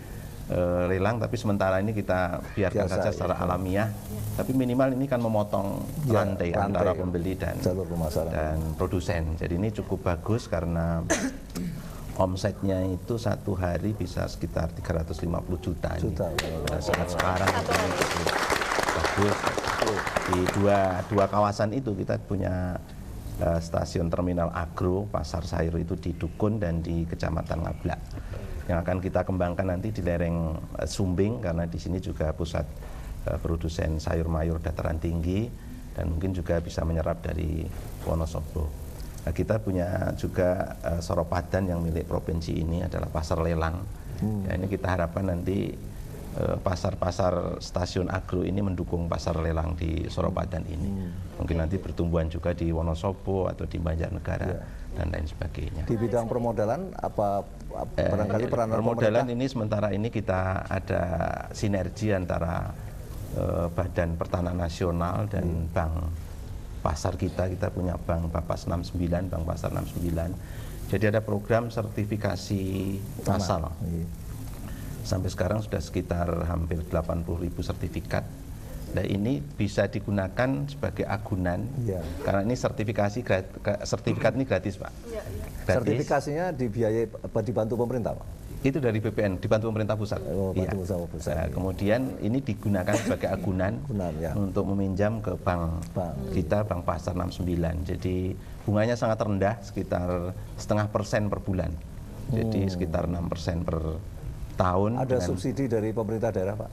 lelang, tapi sementara ini kita biarkan saja secara alamiah. Tapi minimal ini kan memotong rantai antara pembeli dan produsen. Jadi ini cukup bagus karena omsetnya itu satu hari bisa sekitar 350 juta. Pada saat sekarang ini cukup bagus. Di dua kawasan itu kita punya stasiun terminal agro pasar sayur itu di Dukun dan di Kecamatan Ngablak. Yang akan kita kembangkan nanti di lereng Sumbing karena di sini juga pusat produsen sayur mayur dataran tinggi dan mungkin juga bisa menyerap dari Wonosobo. Nah, kita punya juga Soropadan yang milik provinsi ini adalah pasar lelang. Ya, ini kita harapkan nanti pasar-pasar stasiun agro ini mendukung pasar lelang di Soropadan ini. Mungkin nanti pertumbuhan juga di Wonosobo atau di Banjarnegara dan lain sebagainya. Di bidang permodalan apa barangkali peranan permodalan ini sementara ini kita ada sinergi antara Badan Pertanahan Nasional dan Bank Pasar kita punya Bank Bapas 69, Bank Pasar 69. Jadi ada program sertifikasi pasar. Sampai sekarang sudah sekitar hampir 80.000 sertifikat. Nah, ini bisa digunakan sebagai agunan karena ini sertifikat ini gratis, Pak. Gratis. Sertifikasinya dibiayai dibantu pemerintah, Pak? Itu dari BPN, dibantu pemerintah pusat. Pusat. Kemudian ini digunakan sebagai agunan untuk meminjam ke bank kita, Bank Pasar 69. Jadi bunganya sangat rendah, sekitar 0,5% per bulan. Jadi sekitar 6% per tahun. Ada subsidi dari pemerintah daerah, Pak?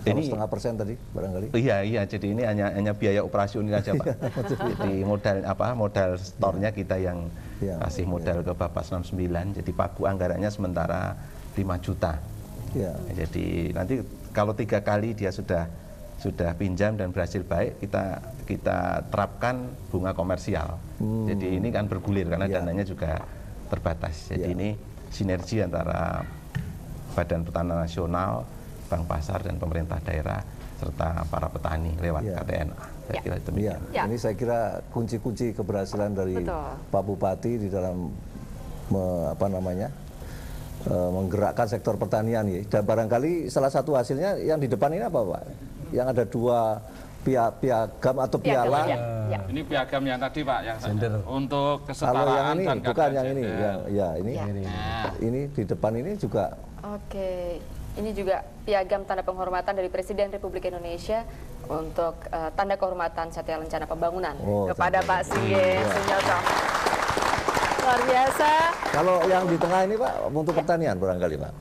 Ini 0,5% tadi barangkali. Iya, jadi ini hanya biaya operasional aja, Pak. Jadi modal store-nya kita yang kasih modal ke Bapak 69, jadi pagu anggarannya sementara 5 juta. Jadi nanti kalau 3 kali dia sudah pinjam dan berhasil baik, kita terapkan bunga komersial. Jadi ini kan bergulir karena dananya juga terbatas. Jadi ini sinergi antara Badan Pertanahan Nasional, Bank Pasar dan pemerintah daerah serta para petani lewat KTNA. Saya kira demikian. Ini saya kira kunci-kunci keberhasilan dari Pak Bupati di dalam menggerakkan sektor pertanian ya. Dan barangkali salah satu hasilnya yang di depan ini apa, Pak? Yang ada 2 piagam atau piala. Ini piagam yang tadi, Pak, yang untuk kesetaraan. Kalau yang ini dan bukan yang ini, ini di depan ini juga. Oke, ini juga piagam tanda penghormatan dari Presiden Republik Indonesia untuk tanda kehormatan Satya Lencana Pembangunan kepada Pak Sigit Sunyoto. Luar biasa. Kalau yang di tengah ini, Pak, untuk pertanian barangkali, Pak.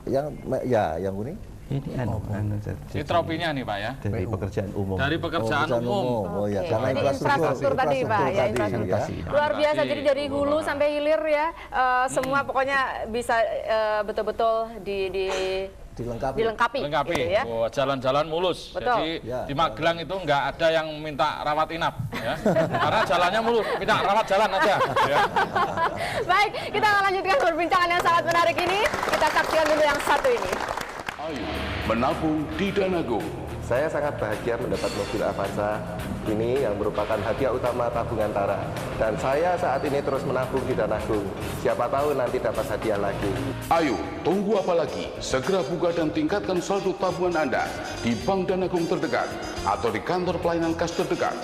Yang kuning. Ini tropinya nih, Pak, ya. Dari pekerjaan umum. Dari pekerjaan umum. Oh ya, karena infrastruktur tadi, Pak, ya infrastruktur. Luar biasa, jadi dari hulu sampai hilir ya, semua pokoknya bisa betul-betul dilengkapi gitu ya. Jalan-jalan mulus. Betul. Jadi di Magelang itu nggak ada yang minta rawat inap, ya. Karena jalannya mulus, minta rawat jalan aja. Ya. Baik, kita akan lanjutkan perbincangan yang sangat menarik ini. Kita saksikan dulu yang satu ini. Menabung di Danagung. Saya sangat bahagia mendapat mobil Avanza ini yang merupakan hadiah utama tabungan Tara. Dan saya saat ini terus menabung di Danagung. Siapa tahu nanti dapat hadiah lagi. Ayo, tunggu apa lagi? Segera buka dan tingkatkan saldo tabungan Anda di Bank Danagung terdekat atau di kantor pelayanan kas terdekat.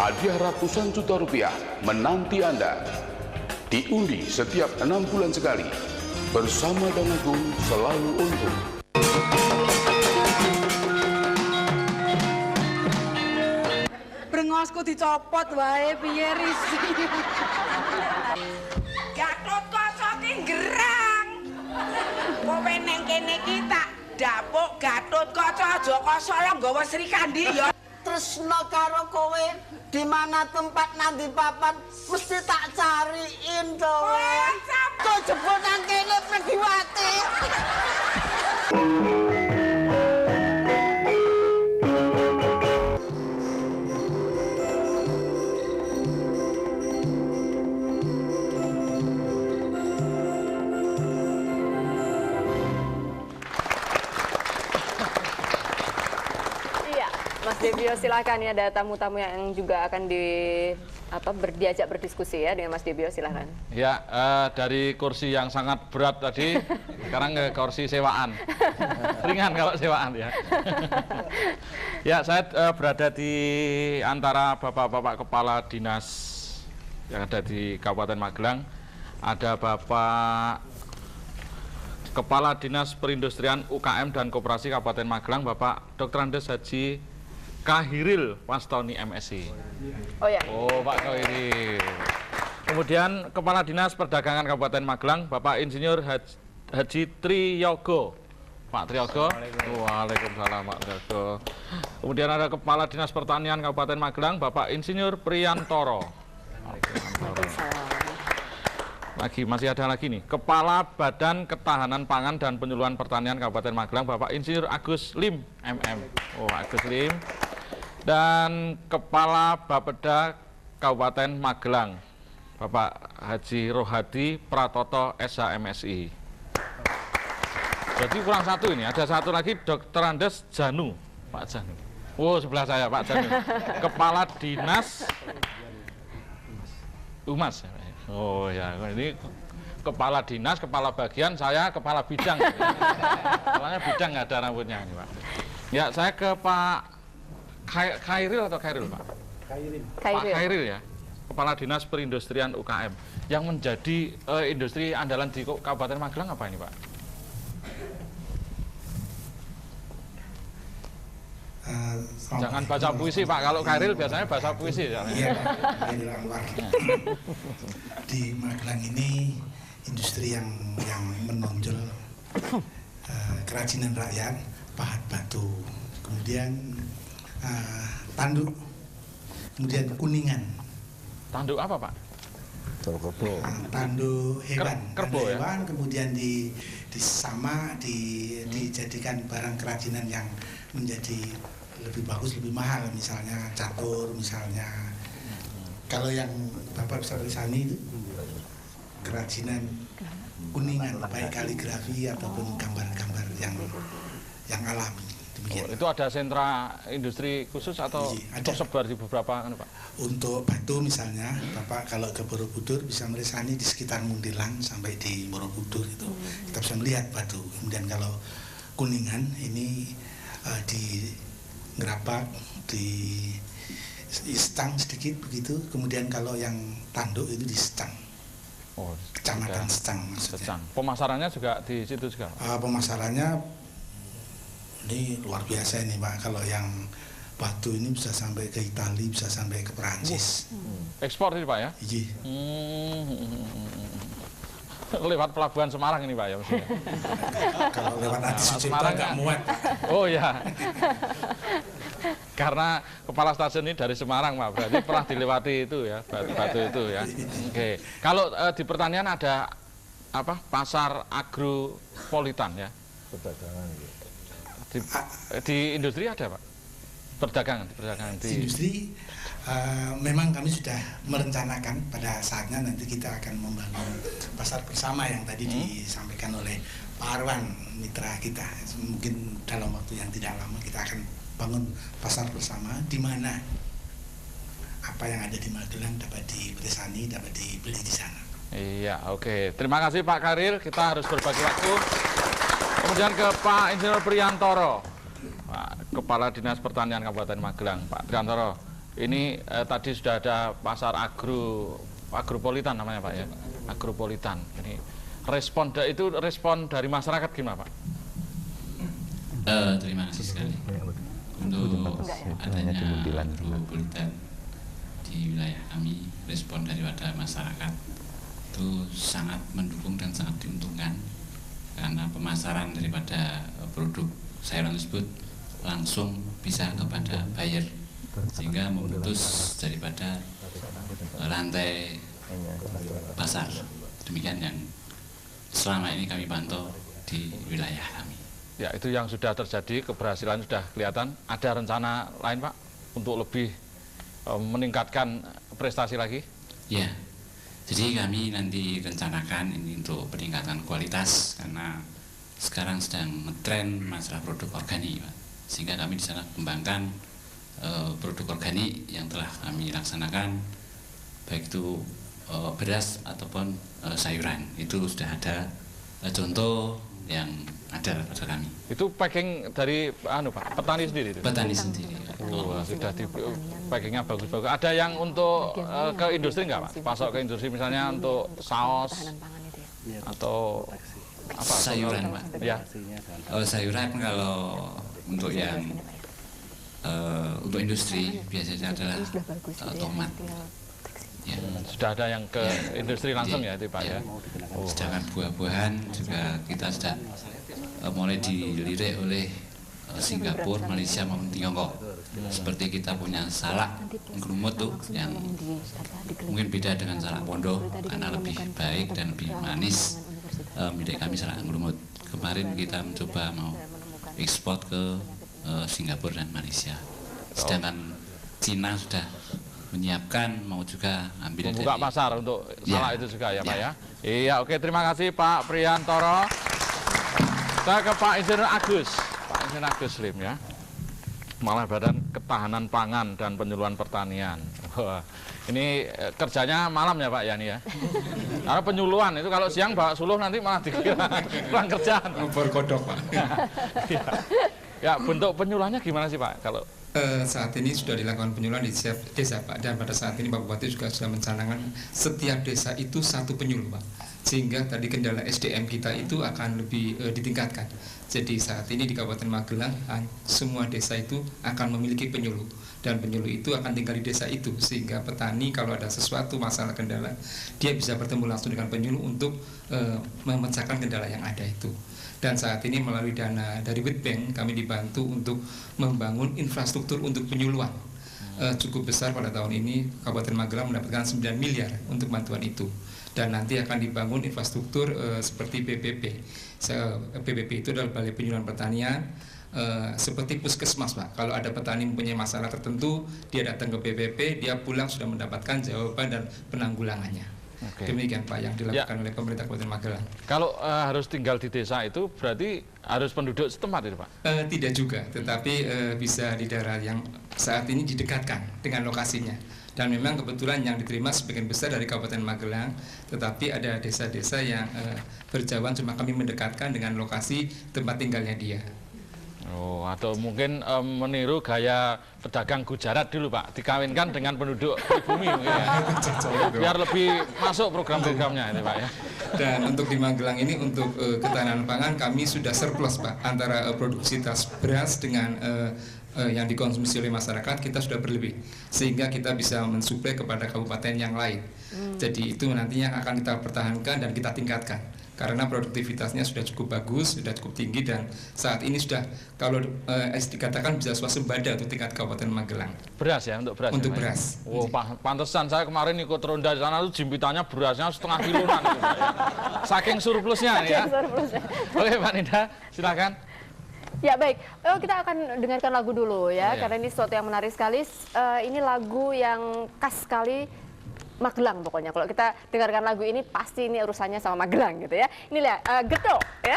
Hadiah ratusan juta rupiah menanti Anda. Diundi setiap 6 bulan sekali. Bersama Danagung selalu untung. Brengosku dicopot wae piye risih. Gatot kaca ki gerang. Kowe neng kene ki tak dapuk Gatot Kaca aja kosong nggawa Sri Kandi ya. Tresno karo kowe di mana tempat nanti papan mesti tak cariin to. Kok jebul nang kene Pregiwati. Mas Debio, silakan, ya, ada tamu-tamu yang juga akan diajak berdiskusi ya dengan Mas Debio, silakan. Ya, dari kursi yang sangat berat tadi, sekarang ke kursi sewaan. Ringan kalau sewaan ya. Ya, saya berada di antara bapak-bapak kepala dinas yang ada di Kabupaten Magelang. Ada Bapak Kepala Dinas Perindustrian UKM dan Koperasi Kabupaten Magelang, Bapak Dr. Andes Haji Kahiril Wastoni MSI. Oh ya. Oh, Pak Kahiril. Kemudian Kepala Dinas Perdagangan Kabupaten Magelang, Bapak Insinyur Haji Triyogo. Pak Triyogo. Waalaikumsalam, Pak Triyogo. Kemudian ada Kepala Dinas Pertanian Kabupaten Magelang, Bapak Insinyur Priyantoro. Masih ada lagi nih, Kepala Badan Ketahanan Pangan dan Penyuluhan Pertanian Kabupaten Magelang, Bapak Insinyur Agus Lim MM. Oh, Agus Lim. Dan Kepala Bapeda Kabupaten Magelang, Bapak Haji Rohadi Pratoto SHMSI. Jadi kurang satu ini, ada satu lagi Dr. Andes Janu, Pak Janu. Oh, sebelah saya Pak Janu. Kepala Dinas Humas. Oh ya, ini kepala dinas, kepala bagian, saya kepala bidang. Soalnya bidang nggak ada rambutnya ini, Pak. Ya, saya ke Pak Khairil atau Khairil, Pak? Khairil. Pak Khairil ya, Kepala Dinas Perindustrian UKM. Yang menjadi industri andalan di Kabupaten Magelang apa ini, Pak? Jangan baca puisi, Pak. Kalau Khairil biasanya baca puisi. Iya, Khairil Anwar. Di Magelang ini industri yang menonjol, kerajinan rakyat, pahat batu, kemudian tanduk, kemudian kuningan. Tanduk apa, Pak? tanduk hewan, Kerbau ya? hewan kemudian dijadikan barang kerajinan yang menjadi lebih bagus, lebih mahal, misalnya catur, misalnya kalau yang Bapak bisa lisani itu kerajinan kuningan, baik kaligrafi ataupun gambar-gambar yang alami. Demikian. Itu ada sentra industri khusus atau tersebar di beberapa kan, Pak? Untuk batu misalnya, Bapak kalau ke Borobudur bisa meresani di sekitar Muntilan sampai di Borobudur itu kita bisa melihat batu. Kemudian kalau kuningan ini di Ngerapak, di Stang sedikit begitu. Kemudian kalau yang tanduk itu di Stang. Oh, Kecamatan Stang maksudnya. Pemasarannya juga di situ juga? Pemasarannya ini luar biasa ini Pak. Kalau yang batu ini bisa sampai ke Italia, bisa sampai ke Perancis. Ekspor ini Pak ya? Iya. Lewat pelabuhan Semarang ini Pak ya maksudnya? Kalau lewat Adi Sucipto nggak muat. Oh ya. Karena kepala stasiun ini dari Semarang Pak, berarti pernah dilewati itu ya, batu itu ya. Oke. Kalau di pertanian ada apa? Pasar agropolitan ya? Perdagangan. Di industri ada Pak? Perdagangan di industri memang kami sudah merencanakan pada saatnya nanti kita akan membangun pasar bersama yang tadi disampaikan oleh Pak Arwan mitra kita. Mungkin dalam waktu yang tidak lama kita akan bangun pasar bersama di mana apa yang ada di Magelang dapat diperesani, dapat dibeli di sana. Iya, oke. Terima kasih Pak Karir, kita harus berbagi waktu. Kemudian ke Pak Insinyur Priantoro, Pak Kepala Dinas Pertanian Kabupaten Magelang. Pak Priantoro, ini tadi sudah ada pasar agropolitan namanya Pak ya, agropolitan. Ini respon dari masyarakat gimana Pak? Terima kasih sekali untuk adanya agropolitan di wilayah kami. Respon daripada masyarakat itu sangat mendukung dan sangat diuntungkan, karena pemasaran daripada produk sayuran tersebut langsung bisa kepada buyer, sehingga memutus daripada rantai pasar. Demikian yang selama ini kami pantau di wilayah kami. Ya, itu yang sudah terjadi, keberhasilan sudah kelihatan. Ada rencana lain Pak untuk lebih meningkatkan prestasi lagi? Ya, jadi kami nanti rencanakan ini untuk peningkatan kualitas, karena sekarang sedang ngetren masalah produk organik Pak. Sehingga kami di sana kembangkan produk organik yang telah kami laksanakan, baik itu beras ataupun sayuran. Itu sudah ada contoh yang ada pada kami. Itu packing dari Pak, petani sendiri itu? Petani sendiri. Sudah di packingnya bagus-bagus. Ada yang untuk ke industri nggak Pak? Pasok ke industri misalnya untuk saus atau apa? Sayuran Pak. Ya. Sayuran kalau untuk yang untuk industri biasanya adalah tomat. Ya. Sudah ada yang ke industri langsung ya itu Pak ya? Sedangkan buah-buahan juga kita sudah mulai dilirik oleh Singapura, Malaysia maupun Tiongkok. Seperti kita punya salak ngerumut tuh yang mungkin beda dengan salak pondok karena lebih baik dan lebih manis. Milik kami salak ngerumut. Kemarin kita mencoba mau ekspor ke Singapura dan Malaysia. Sedangkan Cina sudah menyiapkan mau juga ambil membuka dari pasar untuk salak itu juga ya Pak ya. Iya, oke, terima kasih Pak Priantoro. Kita ke Pak Insinyur Agus. Pak Insinyur Agus Lim ya. Malah Badan Ketahanan Pangan dan Penyuluhan Pertanian. Wah, ini kerjanya malam ya Pak Yani ya. Karena penyuluhan itu kalau siang bawa suluh nanti malah dikira kurang kerjaan. Berkodok Pak. Ya, bentuk penyuluhannya gimana sih Pak kalau saat ini sudah dilakukan penyuluhan di setiap desa Pak, dan pada saat ini Pak Bupati juga sudah mencanangkan setiap desa itu satu penyuluh Pak, sehingga tadi kendala SDM kita itu akan lebih ditingkatkan. Jadi saat ini di Kabupaten Magelang semua desa itu akan memiliki penyuluh, dan penyuluh itu akan tinggal di desa itu, sehingga petani kalau ada sesuatu masalah kendala dia bisa bertemu langsung dengan penyuluh untuk memecahkan kendala yang ada itu. Dan saat ini melalui dana dari World Bank kami dibantu untuk membangun infrastruktur untuk penyuluhan. cukup besar pada tahun ini. Kabupaten Magelang mendapatkan 9 miliar untuk bantuan itu. Dan nanti akan dibangun infrastruktur seperti BPP. BPP itu adalah Balai Penyuluhan Pertanian, seperti puskesmas, Pak. Kalau ada petani mempunyai masalah tertentu, dia datang ke BPP, dia pulang sudah mendapatkan jawaban dan penanggulangannya. Demikian Pak yang dilakukan oleh pemerintah Kabupaten Magelang. Kalau harus tinggal di desa itu berarti harus penduduk setempat itu Pak? Tidak juga, tetapi bisa di daerah yang saat ini didekatkan dengan lokasinya. Dan memang kebetulan yang diterima sebagian besar dari Kabupaten Magelang, tetapi ada desa-desa yang berjauhan, cuma kami mendekatkan dengan lokasi tempat tinggalnya dia. Oh, atau mungkin meniru gaya pedagang Gujarat dulu Pak, dikawinkan dengan penduduk pribumi mungkin ya. Biar lebih masuk program-programnya ini Pak ya. Dan untuk di Magelang ini untuk ketahanan pangan kami sudah surplus Pak, antara produksitas beras dengan yang dikonsumsi oleh masyarakat kita sudah berlebih, sehingga kita bisa mensuplai kepada kabupaten yang lain. Jadi itu nantinya akan kita pertahankan dan kita tingkatkan. Karena produktivitasnya sudah cukup bagus, sudah cukup tinggi, dan saat ini sudah kalau dikatakan bisa swasembada untuk tingkat Kabupaten Magelang. Beras ya, untuk beras. Untuk ya, beras. Oh, pantesan saya kemarin ikut ronda di sana tuh jimpitannya berasnya setengah kiloan. Gitu, ya. Saking surplusnya ya. Oke Pak Ninda, silakan. Ya baik, kita akan dengarkan lagu dulu ya, karena ini sesuatu yang menarik sekali. Ini lagu yang khas sekali Magelang pokoknya. Kalau kita dengarkan lagu ini pasti ini urusannya sama Magelang gitu ya. Ini lihat Geto ya.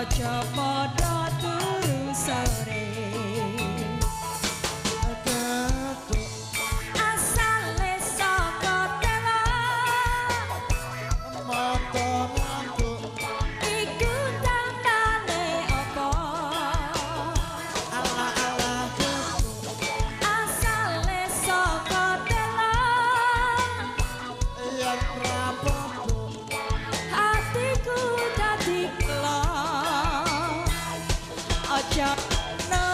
Ojo podo turu sore asale saka telo moto ngantuk iku tandane apa ala-ala asale saka telo yen rapopo hatiku dadi ojo no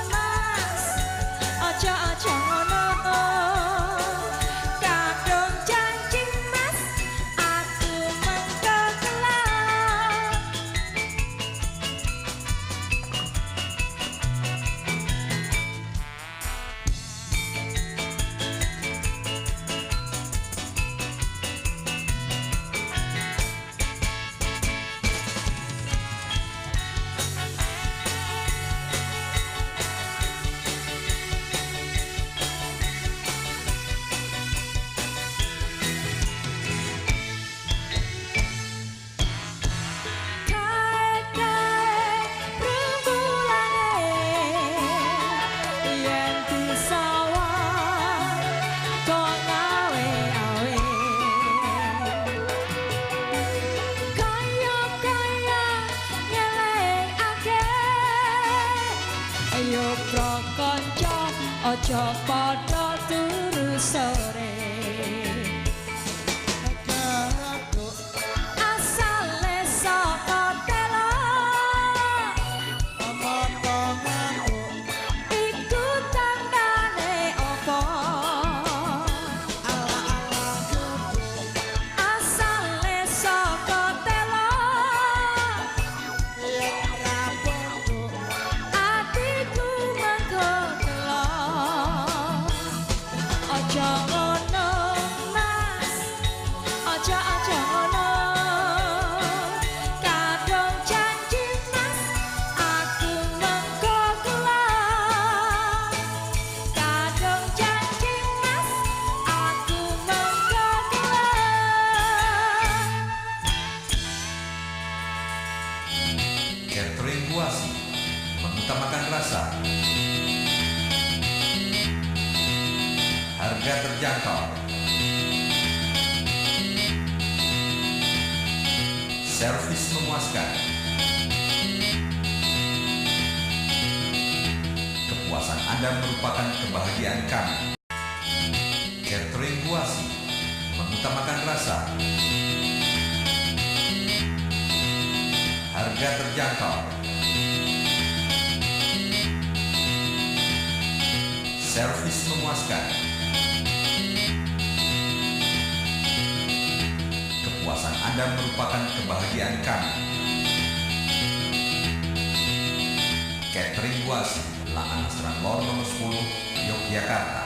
mas, ojo ngono, kadung janji mas, aku mengko kelak. Ojo podo turu sore asale saka telo moto ngantuk iku tandane apa ala-ala asale ngono mas, aja ngono. Kadung janji mas, aku mengko kulon. Kadung janji mas, aku mengko kulon. Catering Buasi mengutamakan rasa, harga terjangkau, servis memuaskan, kepuasan Anda merupakan kebahagiaan kami. Catering Buasi mengutamakan rasa, harga terjangkau, servis memuaskan, kepuasan Anda merupakan kebahagiaan kami. Catering Buasi, Lahan Serang Lor nomor 10, Yogyakarta.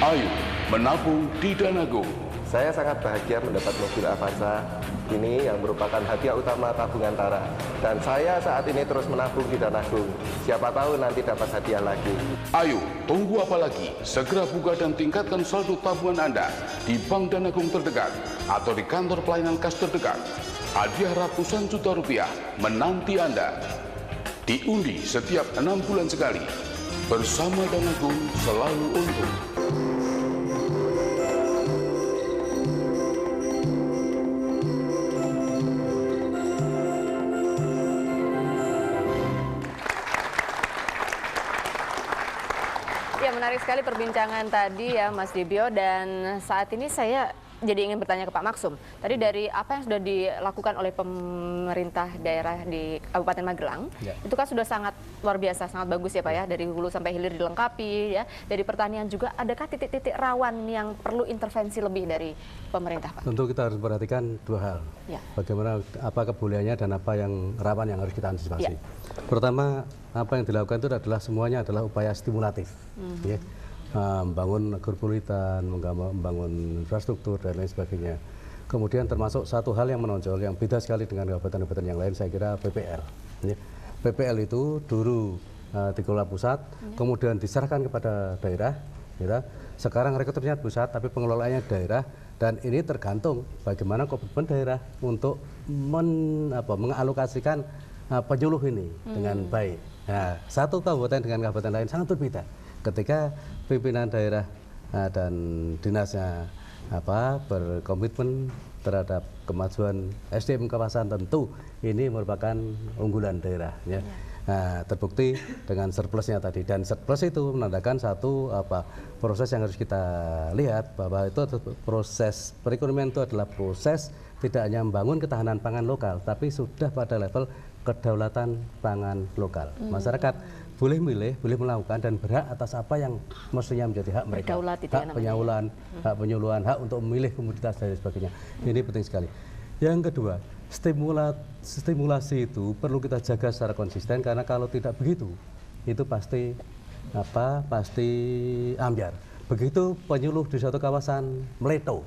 Ayo menabung di Danagung. Saya sangat bahagia mendapat mobil Avanza ini yang merupakan hadiah utama tabungan Tara. Dan saya saat ini terus menabung di Danagung. Siapa tahu nanti dapat hadiah lagi. Ayo, tunggu apa lagi? Segera buka dan tingkatkan saldo tabungan Anda di Bank Danagung terdekat atau di kantor pelayanan kas terdekat. Hadiah ratusan juta rupiah menanti Anda. Diundi setiap 6 bulan sekali. Bersama Danagung selalu untung. Ya, menarik sekali perbincangan tadi ya Mas Dibio, dan saat ini saya jadi ingin bertanya ke Pak Maksum. Tadi dari apa yang sudah dilakukan oleh pemerintah daerah di Kabupaten Magelang, itu kan sudah sangat luar biasa, sangat bagus ya Pak ya, dari hulu sampai hilir dilengkapi ya. Dari pertanian juga, adakah titik-titik rawan yang perlu intervensi lebih dari pemerintah Pak? Tentu kita harus perhatikan dua hal. Ya. Bagaimana, apa kebolehannya dan apa yang rawan yang harus kita antisipasi. Ya. Pertama, apa yang dilakukan itu adalah semuanya adalah upaya stimulatif. Ya. Membangun agropulitan, membangun infrastruktur dan lain sebagainya. Kemudian termasuk satu hal yang menonjol yang beda sekali dengan kabupaten-kabupaten yang lain, saya kira PPL. Ya. PPL itu dulu dikelola pusat, kemudian diserahkan kepada daerah. Ya. Sekarang rekruternya pusat, tapi pengelolaannya daerah, dan ini tergantung bagaimana komitmen daerah untuk mengalokasikan penyuluh ini dengan baik. Nah, satu kabupaten dengan kabupaten lain sangat berbeda. Ketika pimpinan daerah dan dinasnya berkomitmen terhadap kemajuan SDM kawasan, tentu ini merupakan unggulan daerah. Ya. Nah, terbukti dengan surplusnya tadi, dan surplus itu menandakan satu proses yang harus kita lihat, bahwa itu proses perekonomian itu adalah proses tidak hanya membangun ketahanan pangan lokal, tapi sudah pada level kedaulatan pangan lokal. Masyarakat boleh milih, boleh melakukan dan berhak atas apa yang mestinya menjadi hak mereka. Hak penyuluhan, hak penyuluhan, hak untuk memilih komoditas dan sebagainya. Ini penting sekali. Yang kedua, stimulasi itu perlu kita jaga secara konsisten, karena kalau tidak begitu, itu pasti ambiar. Begitu penyuluh di suatu kawasan meleto,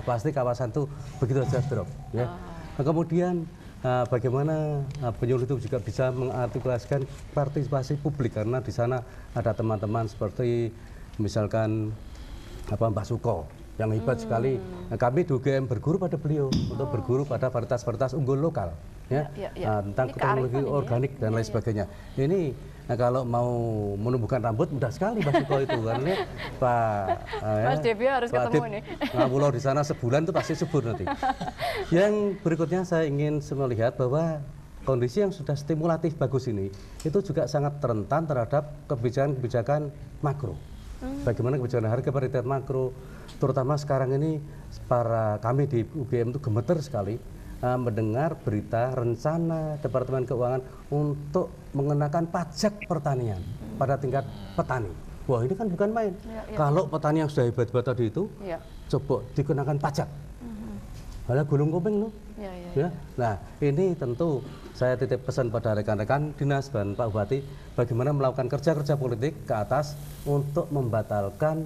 pasti kawasan itu begitu saja drop. Ya. Nah, kemudian bagaimana penyuluh itu juga bisa mengartikulasikan partisipasi publik, karena di sana ada teman-teman seperti misalkan Mbak Suko yang hebat sekali. Nah, kami di UGM berguru pada beliau untuk berguru pada varietas-varietas unggul lokal, tentang teknologi organik dan lain sebagainya. Ini kalau mau menumbuhkan rambut mudah sekali Mbak Suko itu, karena Mas Dibio harus ketemu nih. Pulau di sana sebulan itu pasti subur nanti. Yang berikutnya saya ingin melihat bahwa kondisi yang sudah stimulatif bagus ini itu juga sangat rentan terhadap kebijakan-kebijakan makro. Bagaimana kebijakan harga paritet makro, terutama sekarang ini kami di UGM itu gemeter sekali mendengar berita rencana Departemen Keuangan untuk mengenakan pajak pertanian pada tingkat petani. Wah, ini kan bukan main. Kalau petani yang sudah hebat-hebat tadi itu coba dikenakan pajak. Malah gulung kuping loh. Ya. Nah, ini tentu saya titip pesan pada rekan-rekan dinas dan Pak Bupati, bagaimana melakukan kerja-kerja politik ke atas untuk membatalkan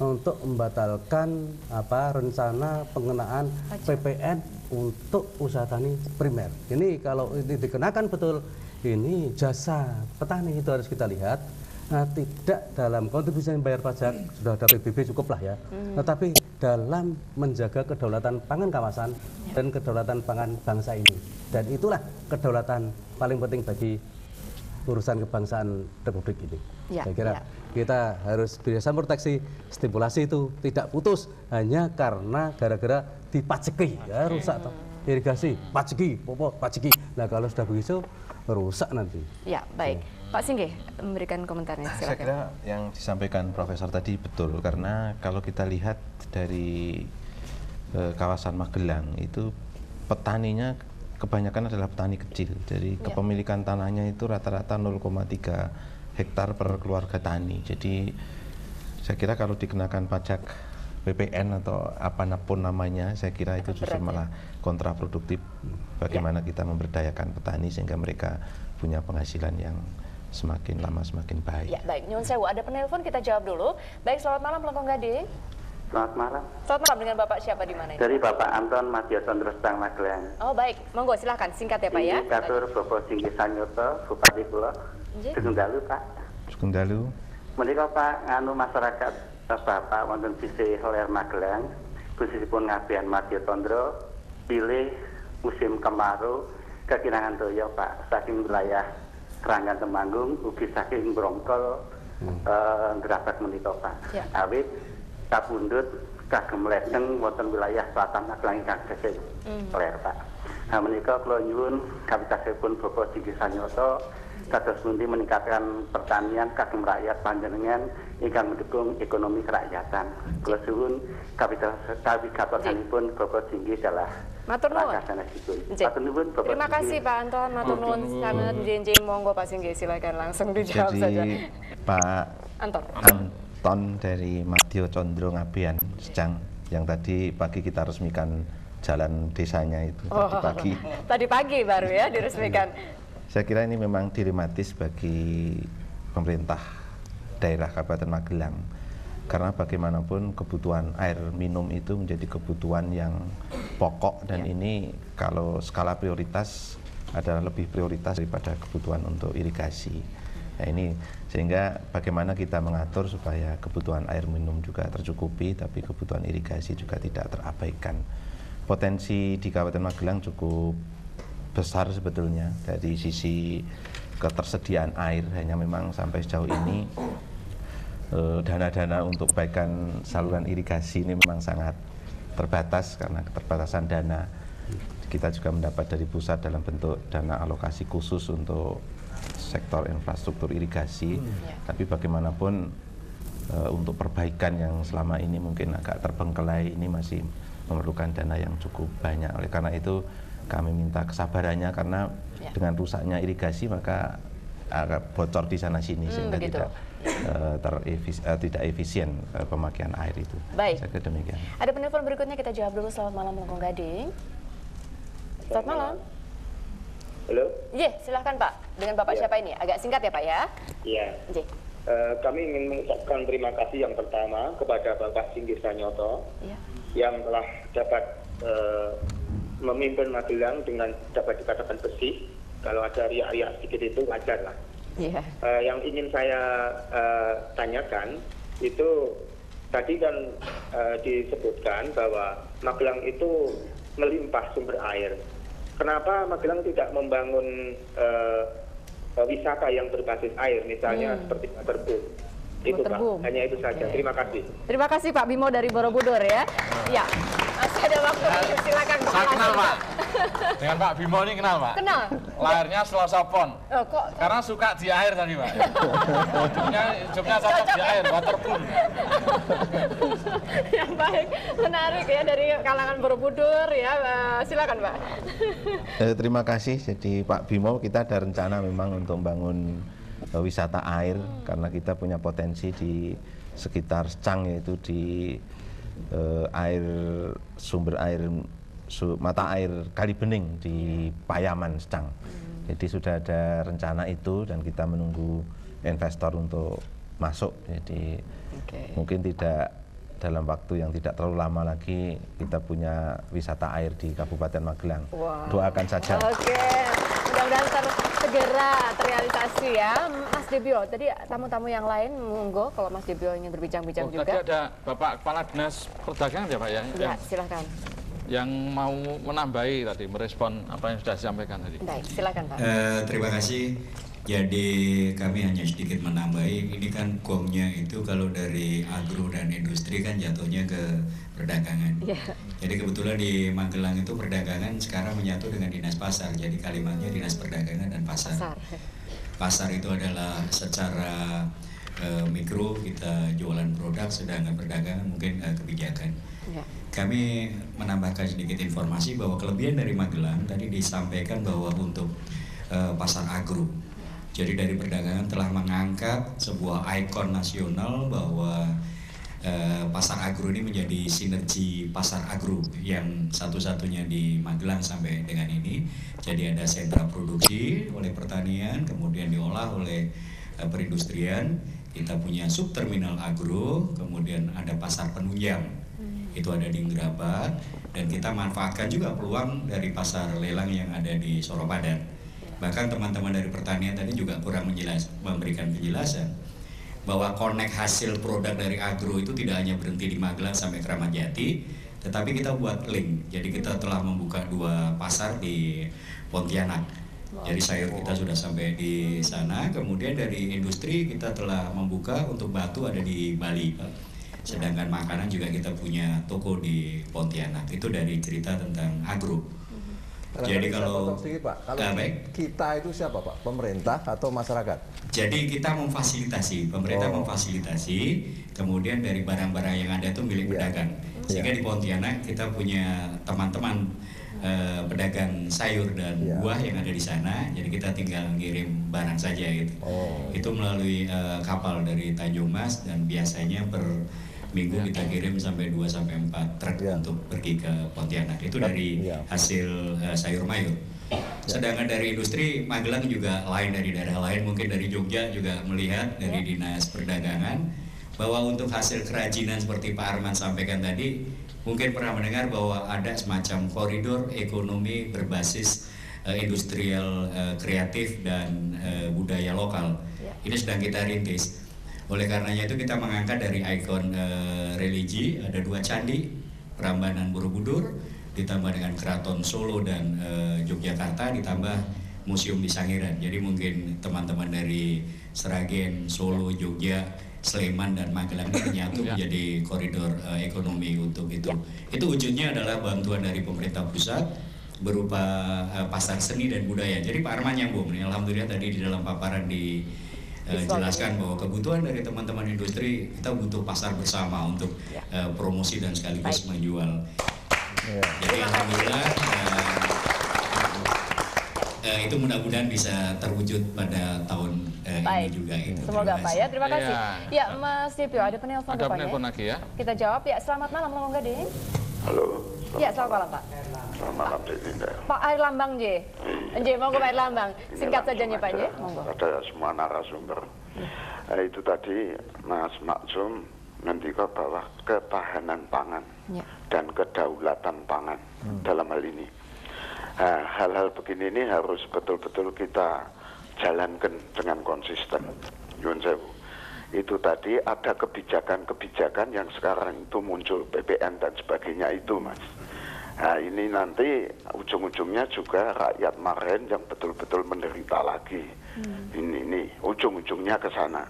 untuk membatalkan rencana pengenaan PPN untuk usaha tani primer. Ini kalau ini dikenakan betul, ini jasa petani itu harus kita lihat. Tidak dalam kontribusi yang bayar pajak, sudah ada PBB cukup lah ya, tetapi dalam menjaga kedaulatan pangan kawasan dan kedaulatan pangan bangsa ini. Dan itulah kedaulatan paling penting bagi urusan kebangsaan Republik ini. Saya kira kita harus bisa proteksi stimulasi itu tidak putus hanya karena gara-gara dipajeki, ya rusak toh. Irigasi, pajeki, pupuk, pajeki. Nah kalau sudah begitu rusak nanti. Ya, baik. Pak Singgih memberikan komentarnya, silakan. Saya kira yang disampaikan Profesor tadi betul, karena kalau kita lihat dari kawasan Magelang itu petaninya kebanyakan adalah petani kecil. Jadi kepemilikan tanahnya itu rata-rata 0,3 hektar per keluarga tani. Jadi saya kira kalau dikenakan pajak PPN atau apapun namanya, saya kira itu justru malah kontraproduktif bagaimana kita memberdayakan petani sehingga mereka punya penghasilan yang semakin lama semakin baik. Ya, baik. Nyun sewu, ada penelpon, kita jawab dulu. Baik, selamat malam Melengkung Gading. Selamat malam. Selamat malam, dengan Bapak siapa di mana ini? Dari Bapak Anton Madya Sondro Stang Magelang. Oh, baik. Monggo silahkan singkat ya, Pak ya. Indikator Bapak Singgih Sanyoto, Bupati Kula. Sugeng dalu, Pak. Sugeng dalu. Menika Pak nganu masyarakat Bapak wonten sisih Ler Magelang, khususipun Ngabehan Madya Sondro pilih musim kemarau kekirangan toya Pak saking wilayah Keranggan Temanggung ugi saking Brongkol Gerabak menika Pak. Awit kapundhut kagem lejeng wonten wilayah selatan Magelang ingkang gesih Ler Pak. Nah menika kula nyuwun kawitasipun Bapak Singgih Sanyoto kados pundi meningkatkan pertanian kagem rakyat panjenengan ingkang mendukung ekonomi kerakyatan. Kula suwun kawigatonipun Bapak Singgih dalah matur nuwun. Terima kasih Pak Anton, matur nuwun sanget jenjing. Monggo Pak Singgih silakan langsung dijawab saja. Pak Anton dari Madya Sondro Ngabehan Secang yang tadi pagi kita resmikan jalan desanya itu tadi pagi. Tadi pagi baru ya diresmikan. Saya kira ini memang dilematis bagi pemerintah daerah Kabupaten Magelang karena bagaimanapun kebutuhan air minum itu menjadi kebutuhan yang pokok dan ini kalau skala prioritas adalah lebih prioritas daripada kebutuhan untuk irigasi. Nah ini sehingga bagaimana kita mengatur supaya kebutuhan air minum juga tercukupi tapi kebutuhan irigasi juga tidak terabaikan. Potensi di Kabupaten Magelang cukup besar sebetulnya dari sisi ketersediaan air, hanya memang sampai sejauh ini dana-dana untuk perbaikan saluran irigasi ini memang sangat terbatas karena keterbatasan dana. Kita juga mendapat dari pusat dalam bentuk dana alokasi khusus untuk sektor infrastruktur irigasi, tapi bagaimanapun untuk perbaikan yang selama ini mungkin agak terbengkelai ini masih memerlukan dana yang cukup banyak. Oleh karena itu kami minta kesabarannya karena dengan rusaknya irigasi maka agak bocor di sana sini sehingga tidak efisien pemakaian air itu. Baik. Saya kira demikian. Ada penelpon berikutnya, kita jawab dulu. Selamat malam Melengkung Gading. Selamat malam. Halo. Iya, silahkan Pak. Dengan Bapak siapa ini? Agak singkat ya Pak ya. Iya. Kami ingin mengucapkan terima kasih yang pertama kepada Bapak Singgih Sanyoto yang telah dapat memimpin Magelang dengan dapat dikatakan bersih. Kalau ada riak-riak sedikit itu wajar lah. Yang ingin saya tanyakan itu tadi kan disebutkan bahwa Magelang itu melimpah sumber air. Kenapa Magelang tidak membangun wisata yang berbasis air, misalnya seperti Waterboom? Itu Pak, hanya itu saja. Terima kasih. Terima kasih Pak Bimo dari Borobudur ya. Ya, masih ada waktu, silakan. Saya kenal Pak. Dengan Pak Bimo ini kenal Pak. Kenal. Lahirnya Selasa Pon. Oh, kok? Karena suka di air tadi Pak. Hidupnya cocok di air, Waterboom. Yang baik, menarik ya dari kalangan Borobudur ya. Silakan Pak. Terima kasih. Jadi Pak Bimo kita ada rencana memang untuk membangun wisata air karena kita punya potensi di sekitar Secang yaitu di sumber air mata air Kali Bening di Payaman Secang. Jadi sudah ada rencana itu dan kita menunggu investor untuk masuk. Jadi mungkin tidak dalam waktu yang tidak terlalu lama lagi kita punya wisata air di Kabupaten Magelang. Wow. Doakan saja. Oke, mudah-mudahan segera terrealisasi ya. Mas Debio, tadi tamu-tamu yang lain monggo kalau Mas Debio ingin berbincang-bincang juga. Tadi ada Bapak Kepala Dinas Perdagangan ya Pak ya? Ya, silakan. Yang mau menambahi tadi, merespon apa yang sudah disampaikan tadi. Baik, silakan Pak. Terima kasih. Jadi kami hanya sedikit menambahi, ini kan gongnya itu kalau dari agro dan industri kan jatuhnya ke perdagangan. Yeah. Jadi kebetulan di Magelang itu perdagangan sekarang menyatu dengan dinas pasar, jadi kalimatnya dinas perdagangan dan pasar. Pasar itu adalah secara mikro kita jualan produk, sedangkan perdagangan mungkin kebijakan. Yeah. Kami menambahkan sedikit informasi bahwa kelebihan dari Magelang tadi disampaikan bahwa untuk pasar agro. Jadi dari perdagangan telah mengangkat sebuah ikon nasional bahwa pasar agro ini menjadi sinergi pasar agro yang satu-satunya di Magelang sampai dengan ini. Jadi ada sentra produksi oleh pertanian, kemudian diolah oleh perindustrian. Kita punya subterminal agro, kemudian ada pasar penunjang. Itu ada di Ngrabat, dan kita manfaatkan juga peluang dari pasar lelang yang ada di Soropadan. Bahkan teman-teman dari pertanian tadi juga kurang memberikan penjelasan bahwa connect hasil produk dari agro itu tidak hanya berhenti di Magelang sampai Kramat Jati, tetapi kita buat link. Jadi kita telah membuka 2 pasar di Pontianak. Jadi sayur kita sudah sampai di sana. Kemudian dari industri kita telah membuka untuk batu ada di Bali, Pak. Sedangkan makanan juga kita punya toko di Pontianak. Itu dari cerita tentang agro. Jadi kalau kita itu siapa Pak? Pemerintah atau masyarakat? Jadi kita memfasilitasi, pemerintah memfasilitasi, kemudian dari barang-barang yang ada itu milik pedagang. Sehingga di Pontianak kita punya teman-teman pedagang sayur dan buah yang ada di sana. Jadi kita tinggal ngirim barang saja gitu. Itu melalui kapal dari Tanjung Mas, dan biasanya per minggu kita kirim sampai 2-4 truk untuk pergi ke Pontianak. Itu dari hasil sayur mayur. Sedangkan dari industri, Magelang juga lain dari daerah lain, mungkin dari Jogja juga melihat dari Dinas Perdagangan bahwa untuk hasil kerajinan seperti Pak Arman sampaikan tadi, mungkin pernah mendengar bahwa ada semacam koridor ekonomi berbasis industrial kreatif dan budaya lokal. Ini sedang kita rintis. Oleh karenanya itu kita mengangkat dari ikon religi, ada 2 candi, Prambanan Borobudur, ditambah dengan Keraton Solo dan Yogyakarta, ditambah museum di Sangiran. Jadi mungkin teman-teman dari Sragen, Solo, Jogja, Sleman dan Magelang ini menyatu menjadi koridor ekonomi untuk itu. Itu wujudnya adalah bantuan dari pemerintah pusat berupa pasar seni dan budaya. Jadi Pak Arman nyambung, alhamdulillah tadi di dalam paparan jelaskan bahwa kebutuhan dari teman-teman industri, kita butuh pasar bersama untuk promosi dan sekaligus menjual. Jadi alhamdulillah itu mudah-mudahan bisa terwujud pada tahun ini juga. Semoga Pak ya, terima kasih. Ya Mas Debio, ada penelpon Ada penelpon lagi ya? Kita jawab ya. Selamat malam, monggo Ding. Halo. Ya, selamat malam Pak. Selamat malam Dinda. Pak Air Lambang J. Monggo Pak Air Lambang. Singkat saja nih Pak J. Monggo. Ada semua narasumber. Itu tadi Mas Maksum ngendika bahwa ketahanan pangan dan kedaulatan pangan dalam hal ini. Hal-hal begini ini harus betul-betul kita jalankan dengan konsisten. Nyuwun sewu. Itu tadi ada kebijakan-kebijakan yang sekarang itu muncul, PPN dan sebagainya itu Mas. Nah ini nanti ujung-ujungnya juga rakyat Maren yang betul-betul menderita lagi. Ini ujung-ujungnya ke sana.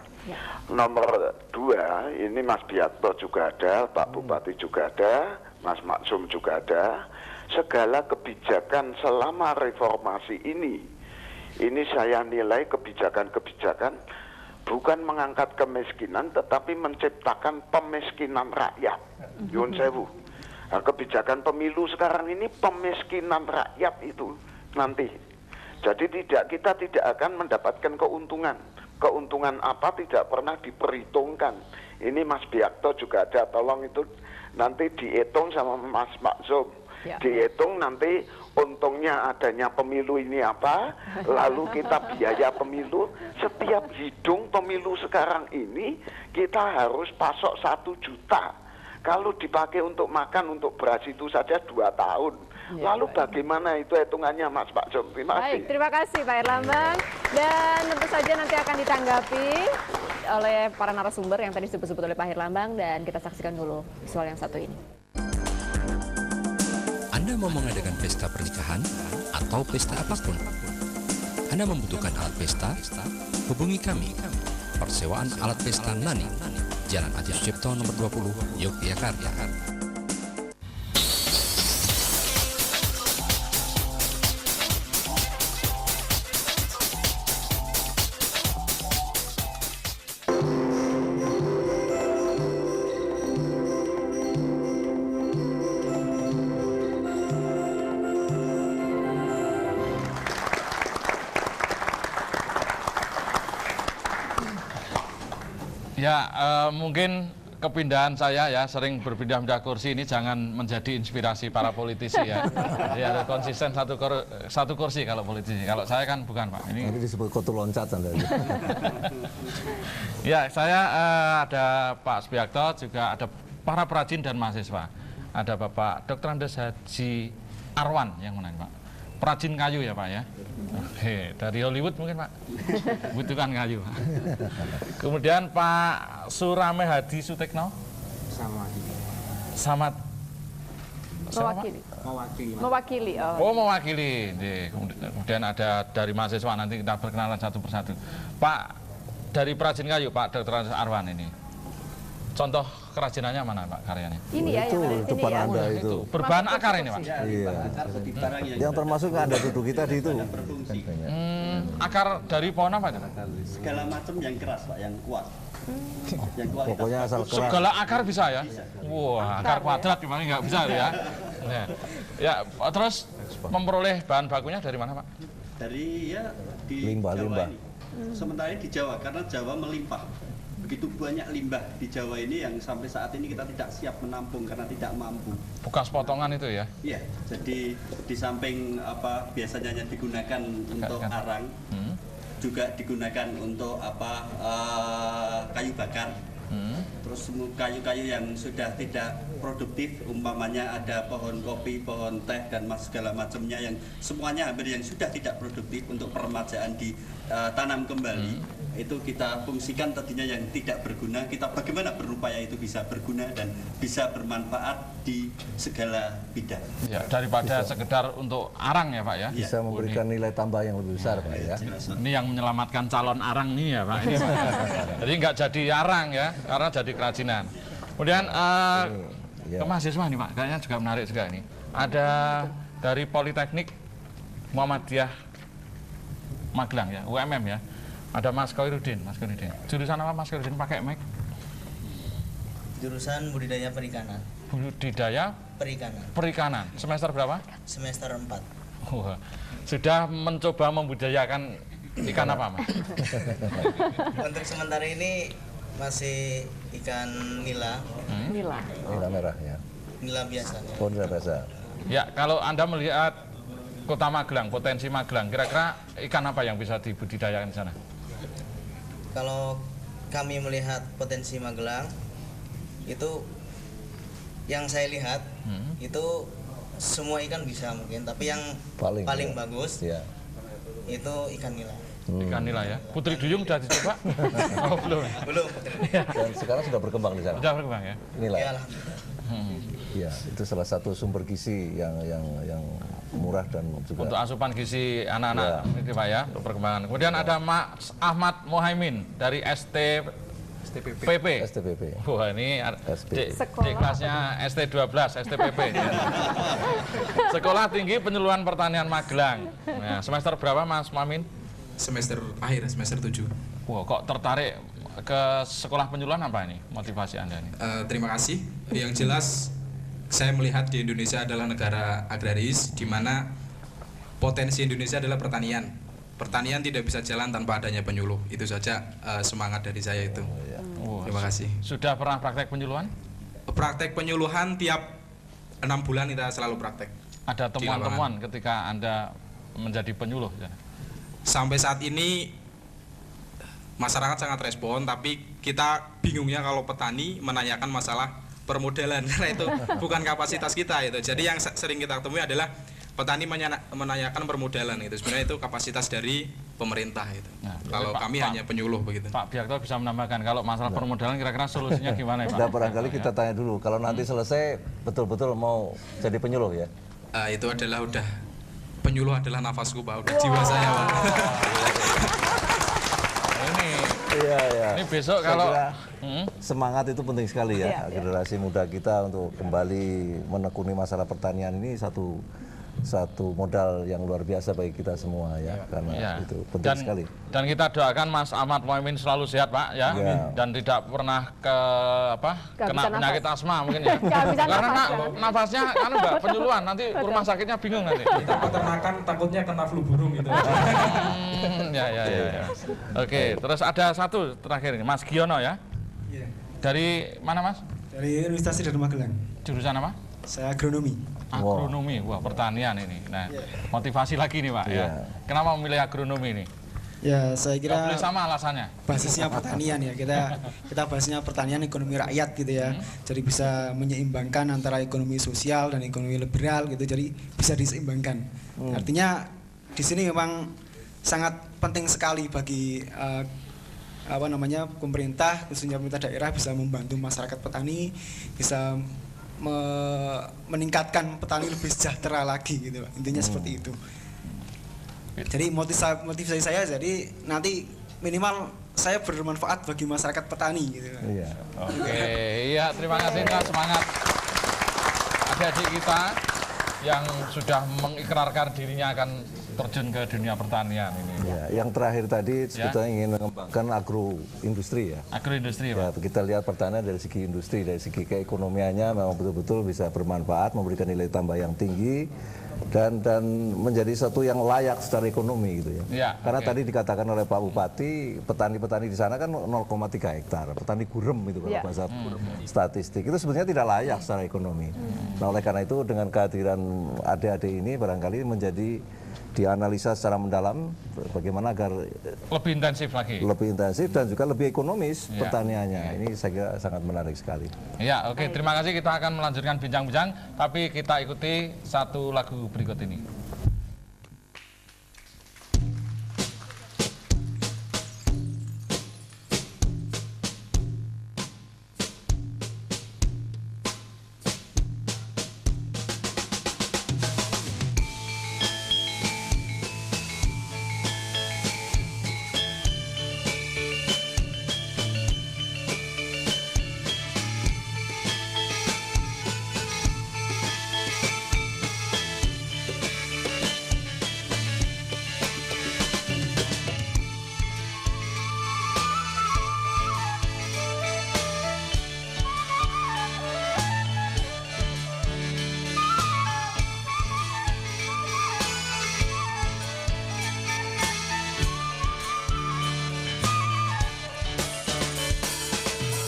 Nomor 2, ini Mas Biakto juga ada, Pak Bupati juga ada, Mas Maksum juga ada. Segala kebijakan selama reformasi ini saya nilai kebijakan-kebijakan bukan mengangkat kemiskinan, tetapi menciptakan pemiskinan rakyat. Nyuwun sewu. Nah, kebijakan pemilu sekarang ini pemiskinan rakyat itu nanti. Jadi kita tidak akan mendapatkan keuntungan. Keuntungan apa tidak pernah diperhitungkan. Ini Mas Biakto juga ada, tolong itu nanti dihitung sama Mas Maksum. Dihitung nanti untungnya adanya pemilu ini apa, lalu kita biaya pemilu. Setiap hidung pemilu sekarang ini kita harus pasok 1 juta Kalau dipakai untuk makan, untuk beras itu saja 2 tahun. Lalu bagaimana itu hitungannya, Mas Pak Jom? Terima kasih. Baik, terima kasih Pak Herlambang. Dan tentu saja nanti akan ditanggapi oleh para narasumber yang tadi disebut-sebut oleh Pak Herlambang, dan kita saksikan dulu visual yang satu ini. Anda mau mengadakan pesta pernikahan atau pesta apapun? Anda membutuhkan alat pesta? Hubungi kami. Persewaan alat pesta Nani, Jalan Adi Sucipto nomor 20, Yogyakarta. Ya, mungkin kepindahan saya ya, sering berpindah-pindah kursi ini jangan menjadi inspirasi para politisi ya. Ya, konsisten satu kursi kalau politisi. Kalau saya kan bukan, Pak. Ini disebut kotu loncat Anda. Ya, saya ada Pak Subiakto, juga ada para perajin dan mahasiswa. Ada Bapak Dr. Andes Haji Arwan yang mana, Pak? Perajin kayu ya, Pak ya. Oke, dari Hollywood mungkin, Pak. Butuhkan kayu. Kemudian Pak Surame Hadi Sutekno. Sama mewakili. Mewakili. Kemudian ada dari mahasiswa, nanti kita perkenalan satu persatu. Pak dari perajin kayu, Pak Dr. Arwan ini. Contoh kerajinannya mana, Pak, karyanya? Ini ya, itu Anda itu. Berbahan akar ini, Pak. Iya. Yang termasuk ada duduk kita di itu. Akar dari pohon apa itu? Segala macam yang keras, Pak, yang kuat. Yang Pokoknya asal keras. Segala akar bisa ya? Wah, akar kuadrat gimana nggak bisa ya? Ya, terus memperoleh bahan bakunya dari mana, Pak? Dari ya di limbah. Jawa ini. Sementara ini di Jawa, karena Jawa melimpah. Begitu banyak limbah di Jawa ini yang sampai saat ini kita tidak siap menampung karena tidak mampu. Bekas potongan itu ya? Iya, jadi di samping apa biasanya hanya digunakan untuk arang, juga digunakan untuk apa kayu bakar. Terus kayu-kayu yang sudah tidak produktif, umpamanya ada pohon kopi, pohon teh dan segala macamnya yang semuanya hampir yang sudah tidak produktif untuk peremajaan ditanam kembali. Itu kita fungsikan tadinya yang tidak berguna, kita bagaimana berupaya itu bisa berguna dan bisa bermanfaat di segala bidang. Ya, daripada sekedar untuk arang ya, Pak ya. Bisa memberikan nilai tambah yang lebih besar, Pak ya. Ini yang menyelamatkan calon arang nih ya, Pak. Ini, Pak. Jadi nggak jadi arang ya, karena jadi kerajinan. Kemudian ke mahasiswa nih, Pak, kayaknya juga menarik juga ini. Ada dari Politeknik Muhammadiyah Magelang ya, UMM ya. Ada Mas Koirudin. Jurusan apa Mas Koirudin pakai mic? Jurusan budidaya perikanan. Budidaya perikanan. Semester berapa? Semester 4. Wah, sudah mencoba membudidayakan ikan apa, Mas? Untuk sementara ini masih ikan nila. Nila merah ya. Nila biasa. Oh, nila biasa. Ya, kalau Anda melihat Kota Magelang, potensi Magelang, kira-kira ikan apa yang bisa dibudidayakan di sana? Kalau kami melihat potensi Magelang, itu yang saya lihat itu semua ikan bisa mungkin, tapi yang paling bagus itu ikan nila. Ikan nila ya. Putri Duyung sudah dicoba? Oh, belum. Dan sekarang sudah berkembang di sana. Sudah berkembang ya. Nila. Ya, alhamdulillah. Ya, itu salah satu sumber gizi yang murah dan juga untuk asupan gizi anak-anak ini, Pak ya, untuk perkembangan. Kemudian ada Mas Ahmad Mohaimin dari STPP. Wah, ini di kelasnya ST12, STPP. Sekolah Tinggi Penyuluhan Pertanian Magelang. Nah, semester berapa Mas Mohaimin? Semester akhir, semester 7. Wah, kok tertarik ke sekolah penyuluhan, apa ini motivasi Anda ini? Terima kasih. Yang jelas saya melihat di Indonesia adalah negara agraris di mana potensi Indonesia adalah pertanian. Pertanian tidak bisa jalan tanpa adanya penyuluh. Itu saja semangat dari saya itu. Terima kasih. Sudah pernah praktek penyuluhan? Praktek penyuluhan tiap 6 bulan kita selalu praktek. Ada temuan-temuan ketika Anda menjadi penyuluh? Sampai saat ini masyarakat sangat respon, tapi kita bingungnya kalau petani menanyakan masalah permodalan karena itu bukan kapasitas kita itu. Jadi yang sering kita temui adalah petani menanyakan permodalan itu. Sebenarnya itu kapasitas dari pemerintah itu. Nah, kalau kami hanya penyuluh begitu. Pak Biakto bisa menambahkan kalau masalah permodalan kira-kira solusinya gimana ya Pak? Nah, barangkali kita tanya dulu, kalau nanti selesai betul-betul mau jadi penyuluh ya? Itu adalah udah penyuluh adalah nafasku Pak, udah jiwa saya Pak. Iya. Ini besok kalau semangat itu penting sekali ya, generasi muda kita untuk kembali menekuni masalah pertanian ini satu modal yang luar biasa bagi kita semua ya, karena itu penting sekali. Dan kita doakan Mas Ahmad Muhaimin selalu sehat Pak ya, dan tidak pernah kena penyakit asma mungkin ya. Karena nafasnya kan Mbak penyuluhan, nanti rumah sakitnya bingung nanti. Peternakan takutnya kena flu burung gitu. Ya. Oke, terus ada satu terakhir ini, Mas Giono ya. Dari mana Mas? Dari Universitas Sri Magelang. Jurusan apa? Saya agronomi. Agronomi, wah pertanian ini. Nah, motivasi lagi nih Pak ya. Kenapa memilih agronomi ini? Ya, saya kira sama alasannya. Basisnya pertanian ya. Kita basisnya pertanian, ekonomi rakyat gitu ya. Jadi bisa menyeimbangkan antara ekonomi sosial dan ekonomi liberal gitu. Jadi bisa diseimbangkan. Artinya di sini memang sangat penting sekali bagi pemerintah, khususnya pemerintah daerah bisa membantu masyarakat petani, bisa meningkatkan petani lebih sejahtera lagi gitu, intinya seperti itu. Jadi motivasi saya jadi nanti minimal saya bermanfaat bagi masyarakat petani gitu. Iya. Oke, iya terima kasih Kak, semangat adik-adik kita yang sudah mengikrarkan dirinya akan terjun ke dunia pertanian ini. Ya, yang terakhir tadi sebetulnya ingin mengembangkan agroindustri ya. Agroindustri ya. Kita lihat pertanian dari segi industri, dari segi keekonomiannya memang betul-betul bisa bermanfaat, memberikan nilai tambah yang tinggi dan menjadi satu yang layak secara ekonomi gitu ya. Karena tadi dikatakan oleh Pak Bupati, petani-petani di sana kan 0,3 hektar, petani gurem itu kalau bahasa statistik. Itu sebenarnya tidak layak secara ekonomi. Nah, oleh karena itu dengan kehadiran adik-adik ini barangkali menjadi dianalisa secara mendalam bagaimana agar lebih intensif lagi. Lebih intensif dan juga lebih ekonomis pertaniannya. Ini saya kira sangat menarik sekali. Ya, oke, terima kasih. Kita akan melanjutkan bincang-bincang, tapi kita ikuti satu lagu berikut ini.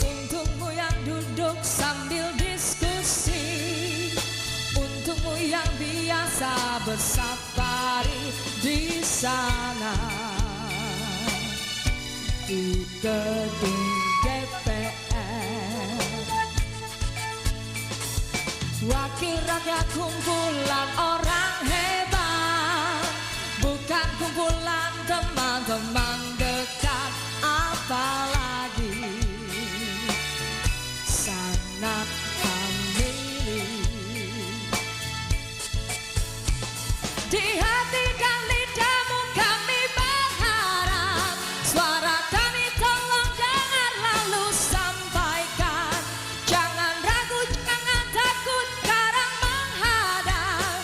Untukmu yang duduk sambil diskusi, untukmu yang biasa bersafari di sana di gedung DPR. Wakil rakyat kumpulan orang hebat, bukan kumpulan teman-teman dekat, apalagi sanak famili. Di hati dan lidahmu kami berharap, suara kami tolong jangan lalu sampaikan. Jangan ragu, jangan takut, sekarang menghadap.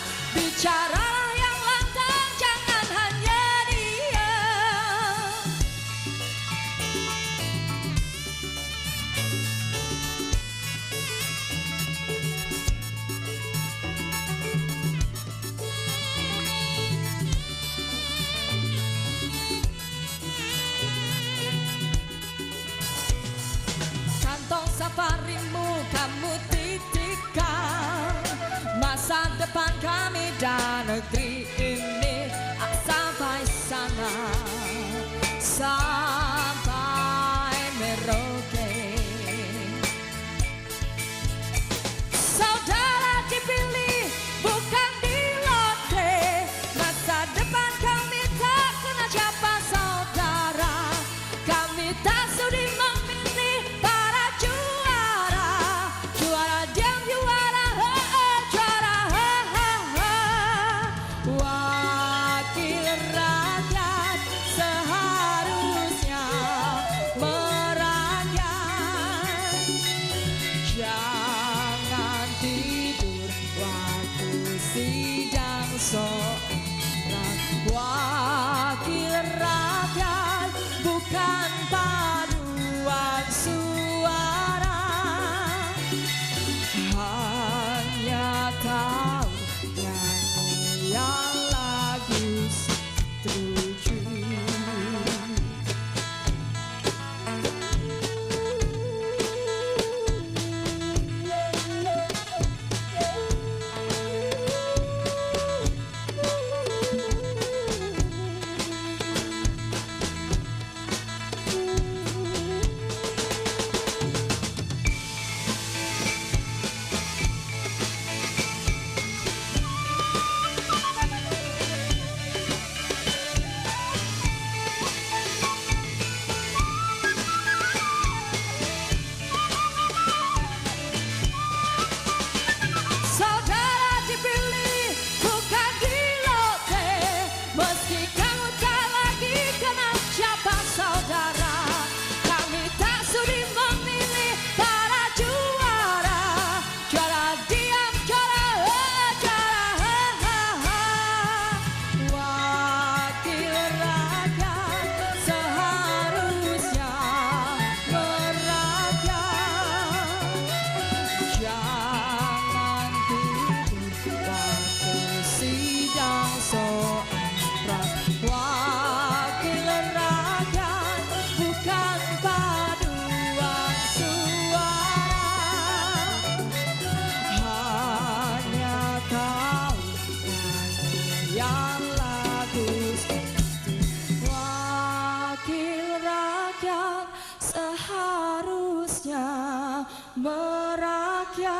merakyat.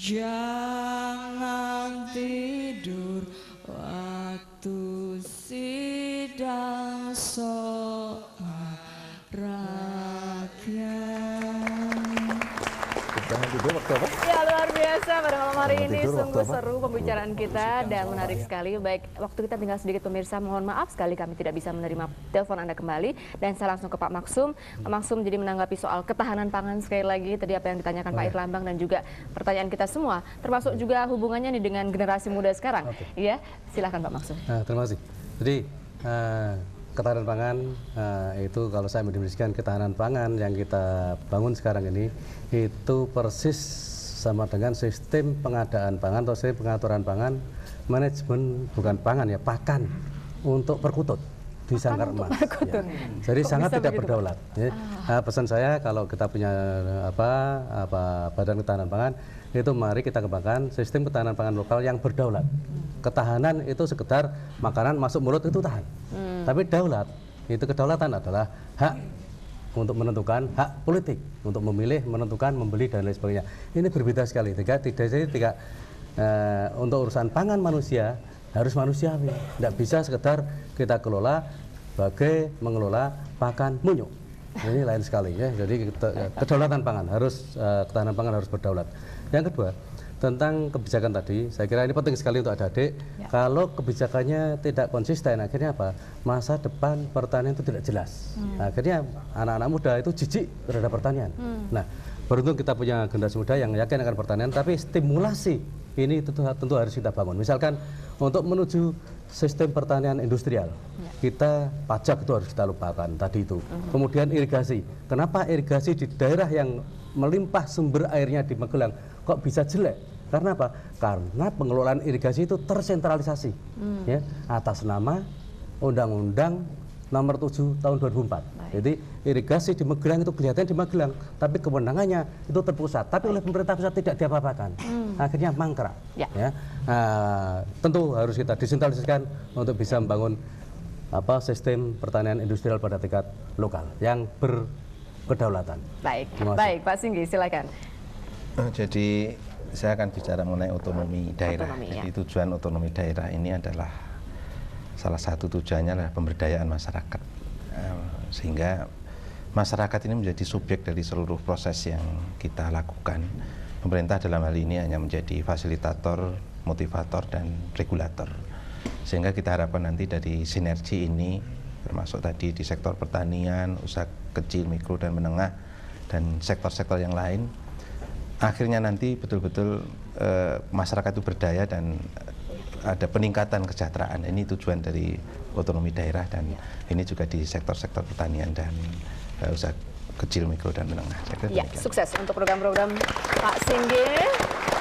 Jangan tidur waktu sidang soal rakyat. Jangan tidur waktu apa? Ya, luar biasa pada malam hari Jangan ini, tidur waktu sungguh apa? seru pembicaraan kita dan menarik sekali. Baik, waktu kita tinggal sedikit pemirsa, mohon maaf sekali kami tidak bisa menerima telepon Anda kembali. Dan saya langsung ke Pak Maksum. Pak Maksum jadi menanggapi soal ketahanan pangan sekali lagi, tadi apa yang ditanyakan Pak Irlambang dan juga pertanyaan kita semua, termasuk juga hubungannya nih dengan generasi muda sekarang. Iya, silahkan Pak Maksum. Nah, terima kasih. Jadi ketahanan pangan itu kalau saya mendefinisikan ketahanan pangan yang kita bangun sekarang ini itu persis sama dengan sistem pengadaan pangan atau sistem pengaturan pangan, manajemen bukan pangan ya, pakan untuk perkutut di sangkar emas. Ya. Jadi sangat tidak berdaulat. Ya. Nah, pesan saya kalau kita punya badan ketahanan pangan itu mari kita kembangkan sistem ketahanan pangan lokal yang berdaulat. Ketahanan itu sekedar makanan masuk mulut itu tahan. Tapi daulat itu kedaulatan adalah hak untuk menentukan, hak politik untuk memilih, menentukan, membeli dan lain sebagainya. Ini berbeda sekali. Tidak untuk urusan pangan manusia harus manusiawi. Tidak bisa sekedar kita kelola sebagai mengelola pakan munyuk. Ini lain sekali ya. Jadi kedaulatan pangan harus ketahanan pangan harus berdaulat. Yang kedua, tentang kebijakan tadi, saya kira ini penting sekali untuk adik-adik. Kalau kebijakannya tidak konsisten, akhirnya apa? Masa depan pertanian itu tidak jelas. Akhirnya anak-anak muda itu jijik terhadap pertanian. Nah, beruntung kita punya generasi muda yang yakin akan pertanian, tapi stimulasi ini tentu harus kita bangun. Misalkan untuk menuju sistem pertanian industrial, kita pajak itu harus kita lupakan tadi itu. Kemudian irigasi. Kenapa irigasi di daerah yang melimpah sumber airnya di Magelang kok bisa jelek? Karena apa? Karena pengelolaan irigasi itu tersentralisasi ya, atas nama Undang-Undang Nomor 7 Tahun 2004. Jadi irigasi di Magelang itu kelihatan di Magelang, tapi kewenangannya itu terpusat. Tapi oleh pemerintah pusat tidak diapa-apakan. Akhirnya mangkrak. Ya. Tentu harus kita desentralisasikan untuk bisa membangun sistem pertanian industrial pada tingkat lokal yang berkedaulatan. Baik, Pak Singgi, silakan. Jadi saya akan bicara mengenai otonomi daerah. Jadi tujuan otonomi daerah ini adalah salah satu tujuannya adalah pemberdayaan masyarakat, sehingga masyarakat ini menjadi subjek dari seluruh proses yang kita lakukan. Pemerintah dalam hal ini hanya menjadi fasilitator, motivator, dan regulator. Sehingga kita harapkan nanti dari sinergi ini, termasuk tadi di sektor pertanian, usaha kecil, mikro, dan menengah, dan sektor-sektor yang lain, akhirnya nanti betul-betul masyarakat itu berdaya dan ada peningkatan kesejahteraan. Ini tujuan dari otonomi daerah, dan ini juga di sektor-sektor pertanian dan usaha kecil, mikro, dan menengah. Ya, sukses untuk program-program Pak Singgi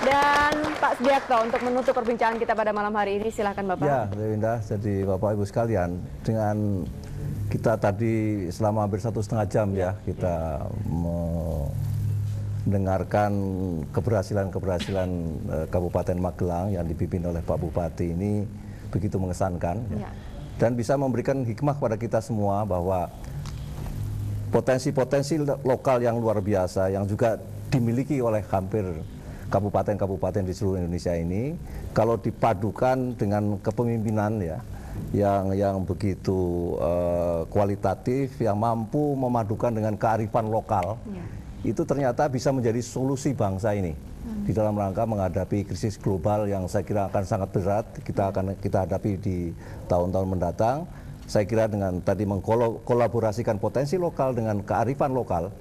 dan Pak Sediakto untuk menutup perbincangan kita pada malam hari ini. Silahkan Bapak. Ya, Indah. Jadi Bapak Ibu sekalian, dengan kita tadi selama hampir 1,5 jam ya kita mendengarkan keberhasilan-keberhasilan Kabupaten Magelang yang dipimpin oleh Pak Bupati ini begitu mengesankan ya. Dan bisa memberikan hikmah kepada kita semua bahwa potensi-potensi lokal yang luar biasa yang juga dimiliki oleh hampir kabupaten-kabupaten di seluruh Indonesia ini, kalau dipadukan dengan kepemimpinan ya yang begitu kualitatif, yang mampu memadukan dengan kearifan lokal, itu ternyata bisa menjadi solusi bangsa ini di dalam rangka menghadapi krisis global yang saya kira akan sangat berat kita hadapi di tahun-tahun mendatang. Saya kira dengan tadi mengkolaborasikan potensi lokal dengan kearifan lokal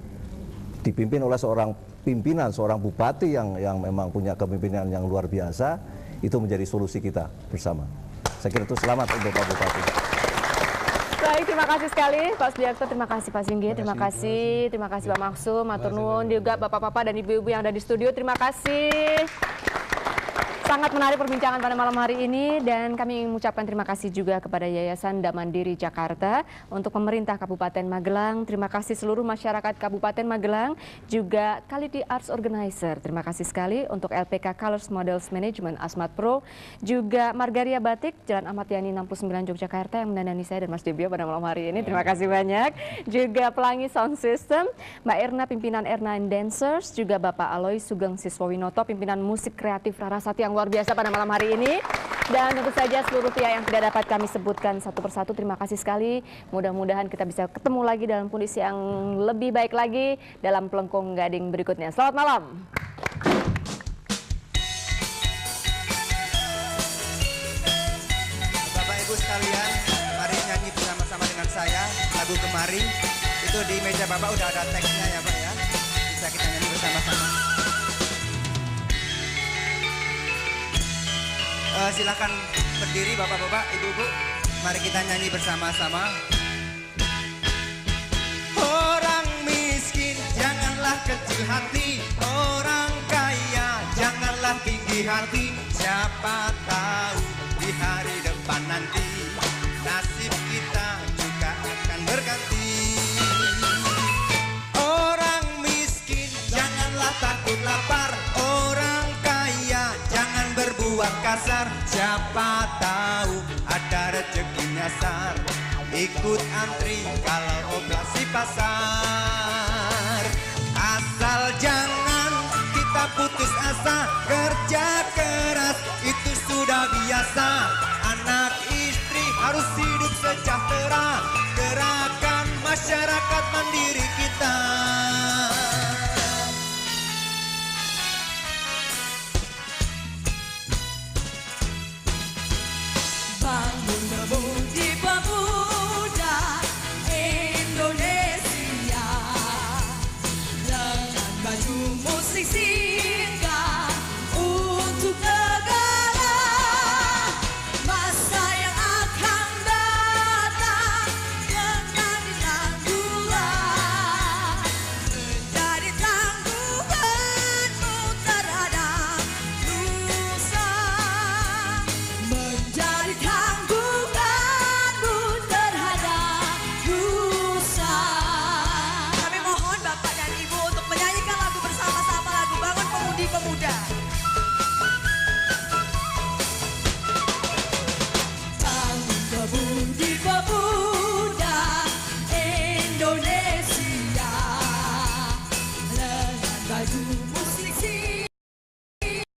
dipimpin oleh seorang pimpinan, seorang bupati yang memang punya kepemimpinan yang luar biasa, itu menjadi solusi kita bersama. Saya kira itu selamat untuk Pak Bupati. Baik, terima kasih sekali Pak Sediakto, terima kasih Pak Singgi, terima kasih Pak Maksum, matur nuwun juga Bapak-bapak dan Ibu-ibu yang ada di studio, terima kasih. Sangat menarik perbincangan pada malam hari ini dan kami ingin mengucapkan terima kasih juga kepada Yayasan Damandiri Jakarta, untuk pemerintah Kabupaten Magelang, terima kasih seluruh masyarakat Kabupaten Magelang, juga Kalidi Arts Organizer, terima kasih sekali untuk LPK Colors Models Management Asmat Pro, juga Margaria Batik, Jalan Ahmad Yani 69 Yogyakarta yang mendandani saya dan Mas Debio pada malam hari ini, terima kasih banyak. Juga Pelangi Sound System, Mbak Erna pimpinan Erna and Dancers, juga Bapak Aloy Sugeng Siswawinoto pimpinan musik kreatif Rarasati yang luar biasa pada malam hari ini. Dan tentu saja seluruh pihak yang tidak dapat kami sebutkan satu persatu, terima kasih sekali. Mudah-mudahan kita bisa ketemu lagi dalam kondisi yang lebih baik lagi dalam Pelengkung Gading berikutnya. Selamat malam. Bapak Ibu sekalian, mari nyanyi bersama-sama dengan saya lagu Kemari. Itu di meja Bapak udah ada teksnya ya Pak ya. Bisa kita nyanyi bersama-sama. Silakan berdiri Bapak-bapak, Ibu-ibu. Mari kita nyanyi bersama-sama. Orang miskin janganlah kecil hati, orang kaya janganlah tinggi hati. Siapa tahu di hari depan nanti nasib kita juga akan berganti. Orang miskin janganlah takut lapar, orang kaya jangan berbuat kasar. Siapa tahu ada rezeki nyasar, ikut antri kalau operasi pasar. Asal jangan kita putus asa, kerja keras itu sudah biasa. Anak istri harus hidup sejahtera, gerakan masyarakat mandiri kita. Bangun memuji pemuda Indonesia dengan baju musik